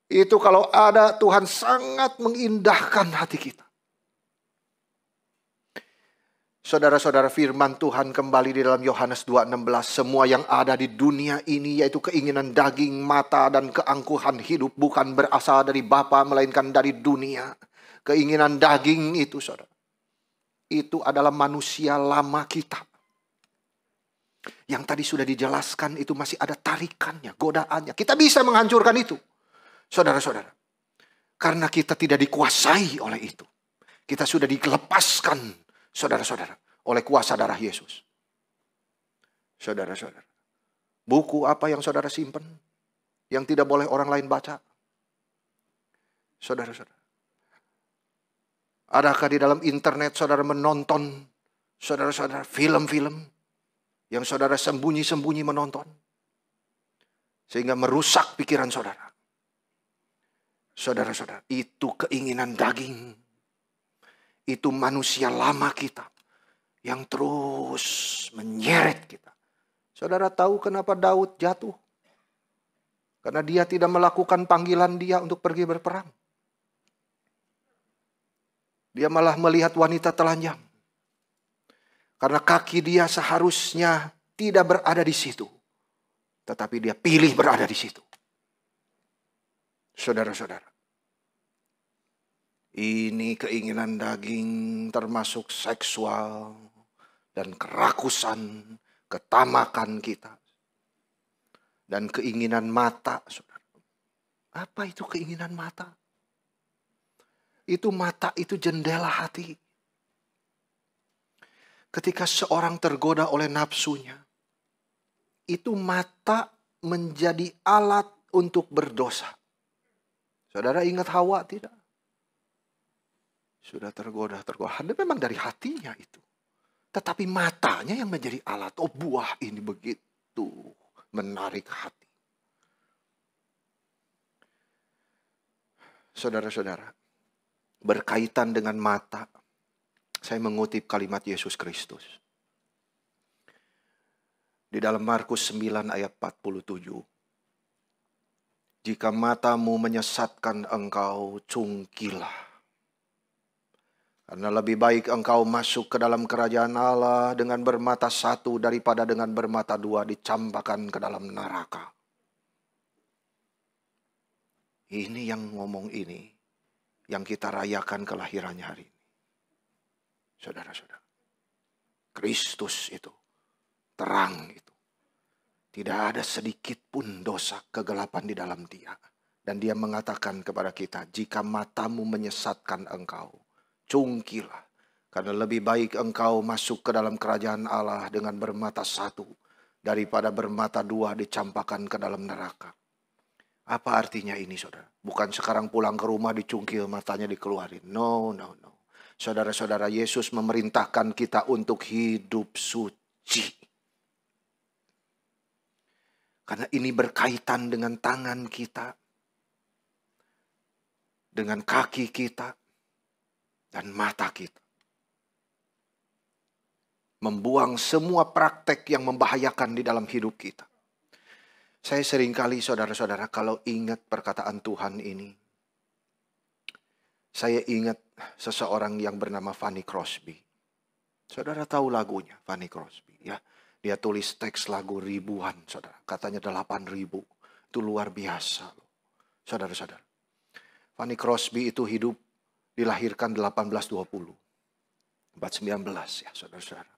Itu kalau ada, Tuhan sangat mengindahkan hati kita. Saudara-saudara, firman Tuhan kembali di dalam Yohanes 2:16. Semua yang ada di dunia ini yaitu keinginan daging, mata, dan keangkuhan hidup bukan berasal dari Bapa melainkan dari dunia. Keinginan daging itu, saudara, itu adalah manusia lama kita. Yang tadi sudah dijelaskan itu masih ada tarikannya, godaannya. Kita bisa menghancurkan itu. Saudara-saudara. Karena kita tidak dikuasai oleh itu. Kita sudah dilepaskan, saudara-saudara, oleh kuasa darah Yesus. Saudara-saudara. Buku apa yang saudara simpan? Yang tidak boleh orang lain baca? Saudara-saudara. Adakah di dalam internet saudara menonton, saudara-saudara, film-film yang saudara sembunyi-sembunyi menonton? Sehingga merusak pikiran saudara. Saudara-saudara, itu keinginan daging. Itu manusia lama kita yang terus menyeret kita. Saudara tahu kenapa Daud jatuh? Karena dia tidak melakukan panggilan dia untuk pergi berperang. Dia malah melihat wanita telanjang. Karena kaki dia seharusnya tidak berada di situ. Tetapi dia pilih berada di situ. Saudara-saudara. Ini keinginan daging termasuk seksual dan kerakusan, ketamakan kita. Dan keinginan mata, saudara. Apa itu keinginan mata? Itu mata itu jendela hati. Ketika seorang tergoda oleh nafsunya, itu mata menjadi alat untuk berdosa. Saudara ingat Hawa tidak? Sudah tergoda. Memang dari hatinya itu. Tetapi matanya yang menjadi alat. Oh, buah ini begitu menarik hati. Saudara-saudara, berkaitan dengan mata, saya mengutip kalimat Yesus Kristus. Di dalam Markus 9 ayat 47. Jika matamu menyesatkan engkau, cungkilah. Karena lebih baik engkau masuk ke dalam kerajaan Allah dengan bermata satu daripada dengan bermata dua dicampakkan ke dalam neraka. Ini yang ngomong ini, yang kita rayakan kelahirannya hari ini. Saudara-saudara, Kristus itu, terang itu. Tidak ada sedikit pun dosa kegelapan di dalam dia. Dan dia mengatakan kepada kita, jika matamu menyesatkan engkau, cungkilah. Karena lebih baik engkau masuk ke dalam kerajaan Allah dengan bermata satu daripada bermata dua dicampakkan ke dalam neraka. Apa artinya ini, saudara? Bukan sekarang pulang ke rumah dicungkil matanya dikeluarin. No. Saudara-saudara, Yesus memerintahkan kita untuk hidup suci. Karena ini berkaitan dengan tangan kita, dengan kaki kita, dan mata kita. Membuang semua praktek yang membahayakan di dalam hidup kita. Saya seringkali saudara-saudara kalau ingat perkataan Tuhan ini. Saya ingat seseorang yang bernama Fanny Crosby. Saudara tahu lagunya Fanny Crosby ya. Dia tulis teks lagu ribuan saudara. Katanya 8.000. Itu luar biasa loh. Saudara-saudara. Fanny Crosby itu hidup dilahirkan 1820. 19 ya saudara-saudara.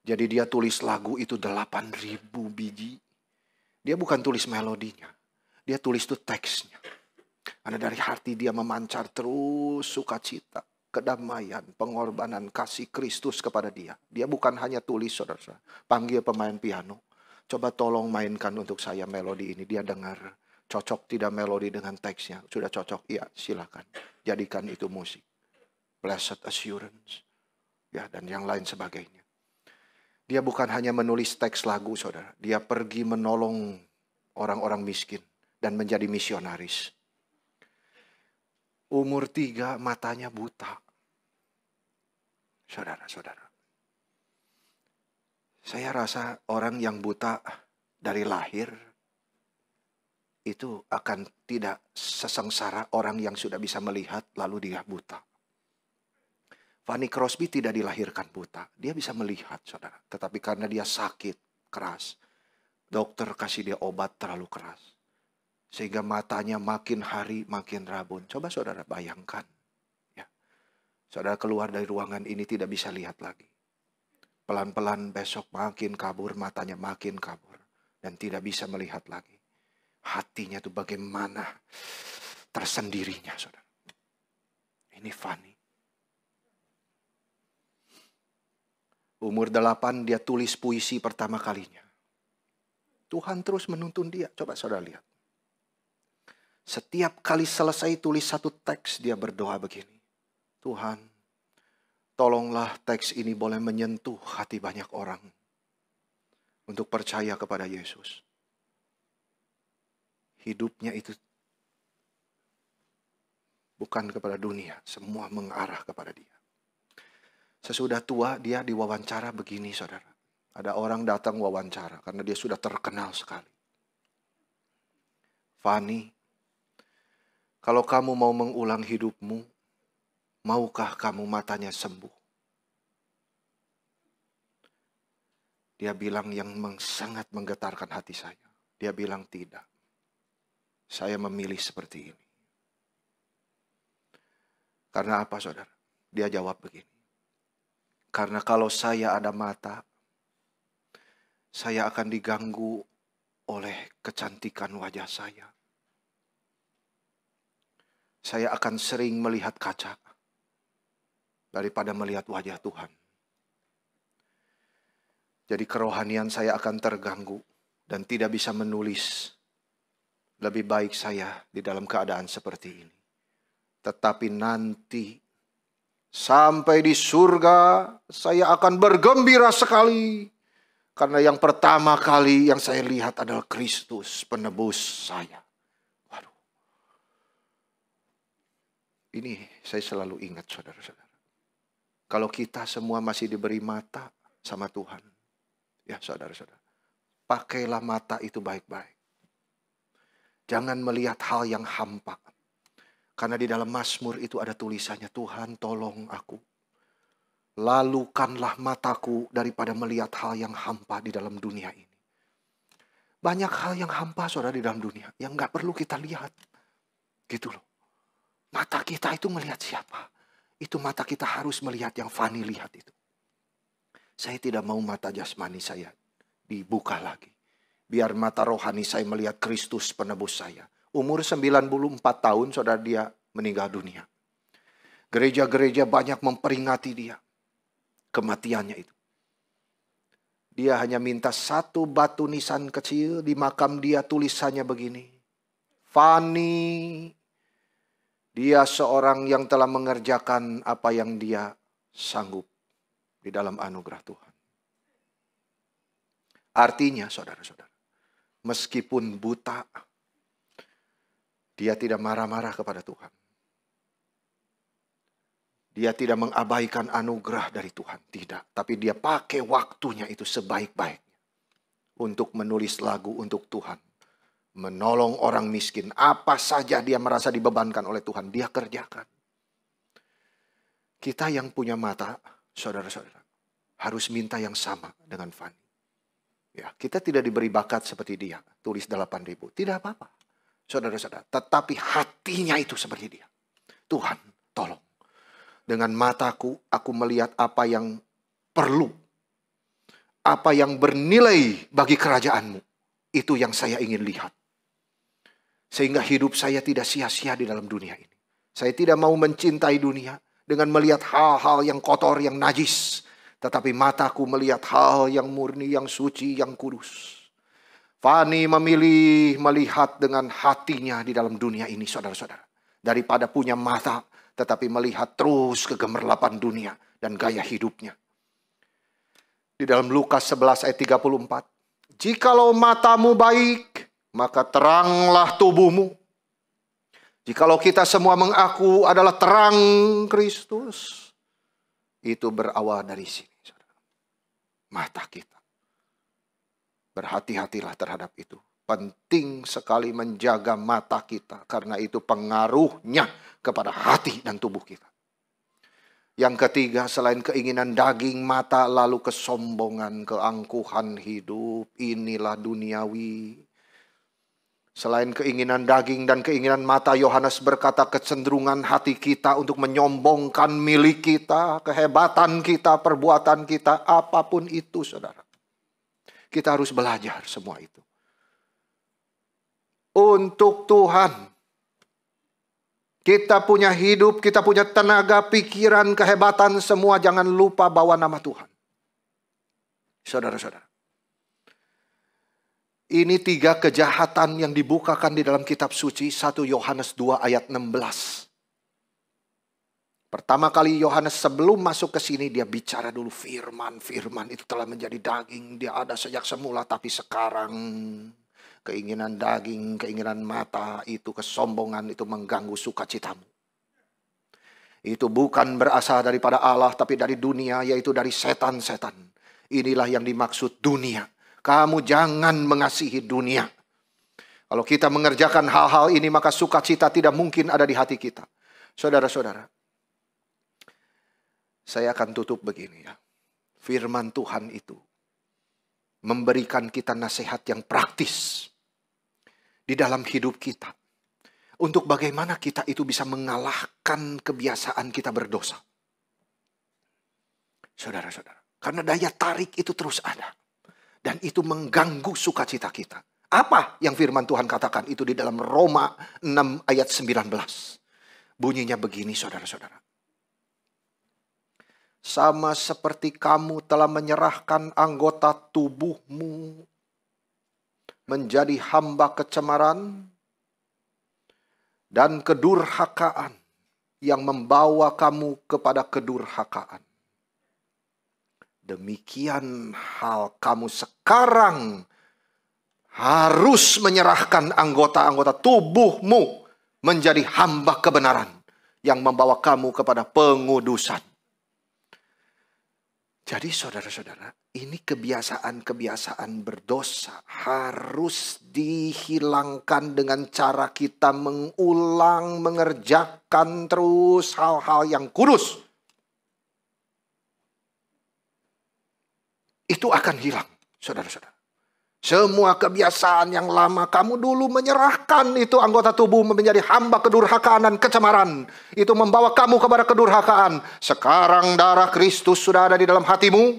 Jadi dia tulis lagu itu 8.000 biji. Dia bukan tulis melodinya. Dia tulis itu teksnya. Karena dari hati dia memancar terus sukacita, kedamaian, pengorbanan, kasih Kristus kepada dia. Dia bukan hanya tulis saudara-saudara. Panggil pemain piano. Coba tolong mainkan untuk saya melodi ini. Dia dengar. Cocok tidak melodi dengan teksnya? Sudah cocok? Iya, silakan. Jadikan itu musik. Blessed Assurance. Ya, dan yang lain sebagainya. Dia bukan hanya menulis teks lagu, saudara. Dia pergi menolong orang-orang miskin dan menjadi misionaris. Umur 3 matanya buta. Saudara-saudara. Saya rasa orang yang buta dari lahir itu akan tidak sesengsara orang yang sudah bisa melihat lalu dia buta. Fanny Crosby tidak dilahirkan buta. Dia bisa melihat, saudara. Tetapi karena dia sakit keras, dokter kasih dia obat terlalu keras. Sehingga matanya makin hari makin rabun. Coba saudara bayangkan. Ya. Saudara keluar dari ruangan ini tidak bisa lihat lagi. Pelan-pelan besok makin kabur, matanya makin kabur. Dan tidak bisa melihat lagi. Hatinya itu bagaimana tersendirinya, saudara. Ini Fanny. Umur 8 dia tulis puisi pertama kalinya. Tuhan terus menuntun dia. Coba saudara lihat. Setiap kali selesai tulis satu teks, dia berdoa begini. Tuhan, tolonglah teks ini boleh menyentuh hati banyak orang. Untuk percaya kepada Yesus. Hidupnya itu bukan kepada dunia. Semua mengarah kepada dia. Sesudah tua dia diwawancara begini, saudara. Ada orang datang wawancara karena dia sudah terkenal sekali. Fanny, kalau kamu mau mengulang hidupmu, maukah kamu matanya sembuh? Dia bilang yang sangat menggetarkan hati saya. Dia bilang tidak. Saya memilih seperti ini. Karena apa, saudara? Dia jawab begini. Karena kalau saya ada mata, saya akan diganggu oleh kecantikan wajah saya. Saya akan sering melihat kaca daripada melihat wajah Tuhan. Jadi kerohanian saya akan terganggu dan tidak bisa menulis. Lebih baik saya di dalam keadaan seperti ini. Tetapi nanti sampai di surga saya akan bergembira sekali. Karena yang pertama kali yang saya lihat adalah Kristus penebus saya. Waduh. Ini saya selalu ingat saudara-saudara. Kalau kita semua masih diberi mata sama Tuhan. Ya saudara-saudara. Pakailah mata itu baik-baik. Jangan melihat hal yang hampa. Karena di dalam Mazmur itu ada tulisannya, Tuhan tolong aku. Lalukanlah mataku daripada melihat hal yang hampa di dalam dunia ini. Banyak hal yang hampa saudara di dalam dunia. Yang gak perlu kita lihat. Gitu loh. Mata kita itu melihat siapa? Itu mata kita harus melihat yang Fanny lihat itu. Saya tidak mau mata jasmani saya dibuka lagi. Biar mata rohani saya melihat Kristus penebus saya. Umur 94 tahun saudara dia meninggal dunia. Gereja-gereja banyak memperingati dia. Kematiannya itu. Dia hanya minta satu batu nisan kecil di makam dia, tulisannya begini. Fanny, dia seorang yang telah mengerjakan apa yang dia sanggup di dalam anugerah Tuhan. Artinya saudara-saudara, meskipun buta, dia tidak marah-marah kepada Tuhan. Dia tidak mengabaikan anugerah dari Tuhan. Tidak. Tapi dia pakai waktunya itu sebaik-baiknya. Untuk menulis lagu untuk Tuhan. Menolong orang miskin. Apa saja dia merasa dibebankan oleh Tuhan. Dia kerjakan. Kita yang punya mata, saudara-saudara, harus minta yang sama dengan Fanny. Ya, kita tidak diberi bakat seperti dia. Tulis 8.000. Tidak apa-apa. Saudara-saudara, tetapi hatinya itu seperti dia. Tuhan, tolong. Dengan mataku, aku melihat apa yang perlu. Apa yang bernilai bagi kerajaanmu. Itu yang saya ingin lihat. Sehingga hidup saya tidak sia-sia di dalam dunia ini. Saya tidak mau mencintai dunia dengan melihat hal-hal yang kotor, yang najis. Tetapi mataku melihat hal yang murni, yang suci, yang kudus. Fanny memilih melihat dengan hatinya di dalam dunia ini, saudara-saudara. Daripada punya mata, tetapi melihat terus kegemerlapan dunia dan gaya hidupnya. Di dalam Lukas 11 ayat 34. Jikalau matamu baik, maka teranglah tubuhmu. Jikalau kita semua mengaku adalah terang Kristus, itu berawal dari sini, saudara. Mata kita. Berhati-hatilah terhadap itu. Penting sekali menjaga mata kita. Karena itu pengaruhnya kepada hati dan tubuh kita. Yang ketiga, selain keinginan daging mata, lalu kesombongan, keangkuhan hidup. Inilah duniawi. Selain keinginan daging dan keinginan mata, Yohanes berkata kecenderungan hati kita untuk menyombongkan milik kita, kehebatan kita, perbuatan kita, apapun itu saudara. Kita harus belajar semua itu. Untuk Tuhan. Kita punya hidup, kita punya tenaga, pikiran, kehebatan, semua jangan lupa bawa nama Tuhan. Saudara-saudara. Ini 3 kejahatan yang dibukakan di dalam kitab suci 1 Yohanes 2 ayat 16. Pertama kali Yohanes sebelum masuk ke sini dia bicara dulu firman. Firman itu telah menjadi daging. Dia ada sejak semula tapi sekarang keinginan daging, keinginan mata, itu kesombongan, itu mengganggu sukacitamu. Itu bukan berasal daripada Allah, tapi dari dunia, yaitu dari setan-setan. Inilah yang dimaksud dunia. Kamu jangan mengasihi dunia. Kalau kita mengerjakan hal-hal ini, maka sukacita tidak mungkin ada di hati kita. Saudara-saudara, saya akan tutup begini ya. Firman Tuhan itu memberikan kita nasihat yang praktis di dalam hidup kita. Untuk bagaimana kita itu bisa mengalahkan kebiasaan kita berdosa. Saudara-saudara. Karena daya tarik itu terus ada. Dan itu mengganggu sukacita kita. Apa yang firman Tuhan katakan itu di dalam Roma 6 ayat 19. Bunyinya begini saudara-saudara. Sama seperti kamu telah menyerahkan anggota tubuhmu menjadi hamba kecemaran dan kedurhakaan yang membawa kamu kepada kedurhakaan. Demikian hal kamu sekarang harus menyerahkan anggota-anggota tubuhmu menjadi hamba kebenaran yang membawa kamu kepada pengudusan. Jadi saudara-saudara, ini kebiasaan-kebiasaan berdosa harus dihilangkan dengan cara kita mengulang, mengerjakan terus hal-hal yang kudus. Itu akan hilang, saudara-saudara. Semua kebiasaan yang lama kamu dulu menyerahkan itu anggota tubuh menjadi hamba kedurhakaan dan kecemaran. Itu membawa kamu kepada kedurhakaan. Sekarang darah Kristus sudah ada di dalam hatimu.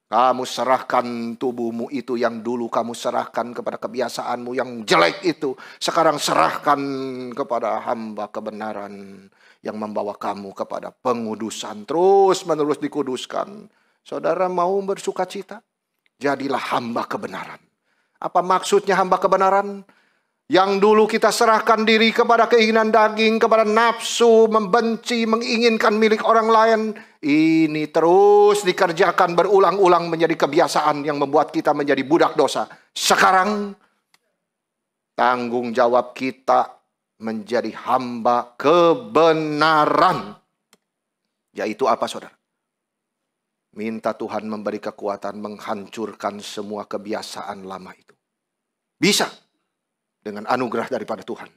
Kamu serahkan tubuhmu itu yang dulu kamu serahkan kepada kebiasaanmu yang jelek itu. Sekarang serahkan kepada hamba kebenaran yang membawa kamu kepada pengudusan. Terus menerus dikuduskan. Saudara mau bersukacita? Jadilah hamba kebenaran. Apa maksudnya hamba kebenaran? Yang dulu kita serahkan diri kepada keinginan daging, kepada nafsu, membenci, menginginkan milik orang lain. Ini terus dikerjakan berulang-ulang menjadi kebiasaan yang membuat kita menjadi budak dosa. Sekarang tanggung jawab kita menjadi hamba kebenaran. Yaitu apa saudara? Minta Tuhan memberi kekuatan menghancurkan semua kebiasaan lama itu. Bisa. Dengan anugerah daripada Tuhan.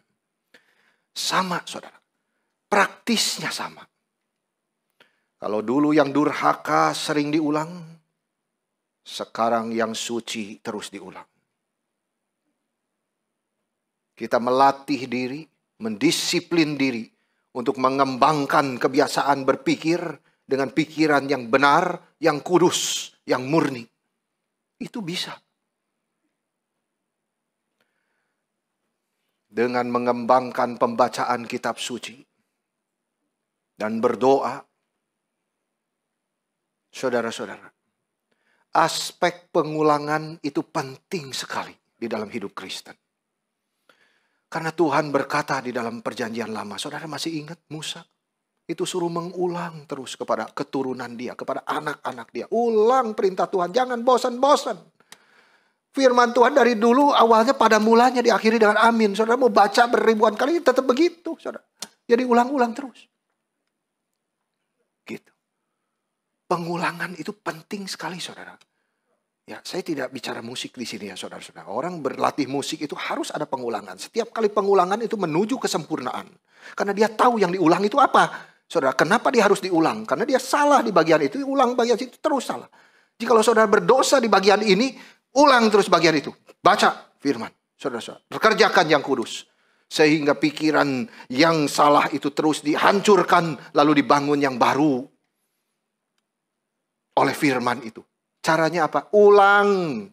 Sama saudara. Praktisnya sama. Kalau dulu yang durhaka sering diulang. Sekarang yang suci terus diulang. Kita melatih diri. Mendisiplin diri. Untuk mengembangkan kebiasaan berpikir. Dengan pikiran yang benar, yang kudus, yang murni. Itu bisa. Dengan mengembangkan pembacaan kitab suci. Dan berdoa. Saudara-saudara. Aspek pengulangan itu penting sekali di dalam hidup Kristen. Karena Tuhan berkata di dalam perjanjian lama. Saudara masih ingat Musa? Itu suruh mengulang terus kepada keturunan dia, kepada anak-anak dia. Ulang perintah Tuhan, jangan bosan-bosan. Firman Tuhan dari dulu awalnya pada mulanya diakhiri dengan amin. Saudara mau baca beribuan kali tetap begitu, saudara. Jadi ulang-ulang terus. Gitu. Pengulangan itu penting sekali, saudara. Ya, saya tidak bicara musik di sini ya, saudara-saudara. Orang berlatih musik itu harus ada pengulangan. Setiap kali pengulangan itu menuju kesempurnaan. Karena dia tahu yang diulang itu apa. Saudara, kenapa dia harus diulang? Karena dia salah di bagian itu, ulang bagian itu terus salah. Jika saudara berdosa di bagian ini, ulang terus bagian itu. Baca firman. Saudara-saudara, kerjakan yang kudus. Sehingga pikiran yang salah itu terus dihancurkan, lalu dibangun yang baru oleh firman itu. Caranya apa? Ulang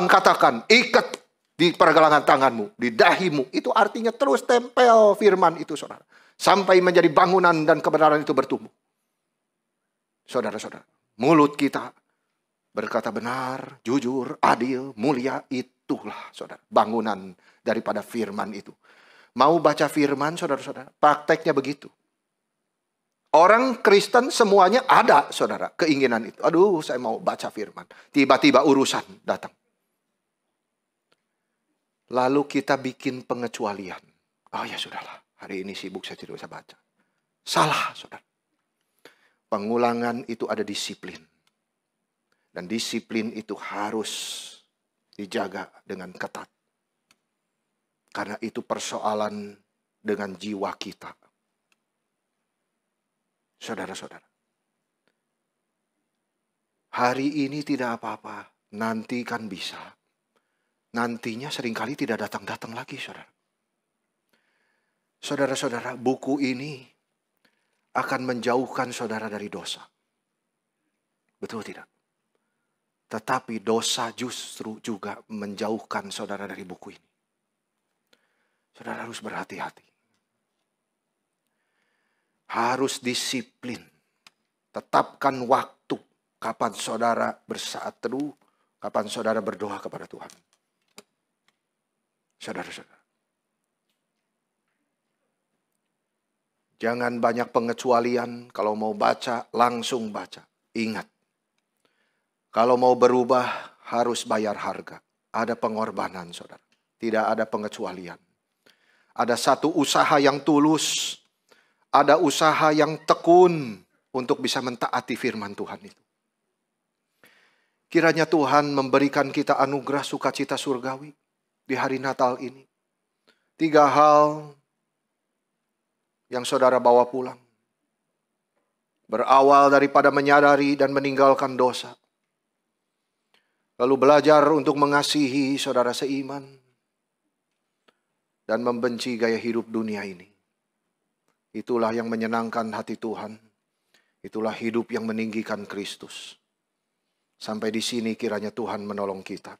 katakan, ikat di pergelangan tanganmu, di dahimu. Itu artinya terus tempel firman itu, saudara. Sampai menjadi bangunan dan kebenaran itu bertumbuh. Saudara-saudara, mulut kita berkata benar, jujur, adil, mulia, itulah saudara, bangunan daripada firman itu. Mau baca firman, saudara-saudara, prakteknya begitu. Orang Kristen semuanya ada, saudara, keinginan itu. Aduh, saya mau baca firman. Tiba-tiba urusan datang. Lalu kita bikin pengecualian. Oh ya sudahlah, hari ini sibuk saya tidak bisa baca. Salah, saudara. Pengulangan itu ada disiplin. Dan disiplin itu harus dijaga dengan ketat. Karena itu persoalan dengan jiwa kita. Saudara-saudara. Hari ini tidak apa-apa. Nanti kan bisa. Nantinya seringkali tidak datang-datang lagi, saudara. Saudara-saudara, buku ini akan menjauhkan saudara dari dosa. Betul tidak? Tetapi dosa justru juga menjauhkan saudara dari buku ini. Saudara harus berhati-hati. Harus disiplin. Tetapkan waktu. Kapan saudara bersaat teduh. Kapan saudara berdoa kepada Tuhan. Saudara-saudara. Jangan banyak pengecualian. Kalau mau baca, langsung baca. Ingat. Kalau mau berubah, harus bayar harga. Ada pengorbanan, saudara. Tidak ada pengecualian. Ada satu usaha yang tulus. Ada usaha yang tekun untuk bisa mentaati firman Tuhan itu. Kiranya Tuhan memberikan kita anugerah sukacita surgawi di hari Natal ini. 3 hal yang saudara bawa pulang. Berawal daripada menyadari dan meninggalkan dosa. Lalu belajar untuk mengasihi saudara seiman. Dan membenci gaya hidup dunia ini. Itulah yang menyenangkan hati Tuhan. Itulah hidup yang meninggikan Kristus. Sampai di sini kiranya Tuhan menolong kita.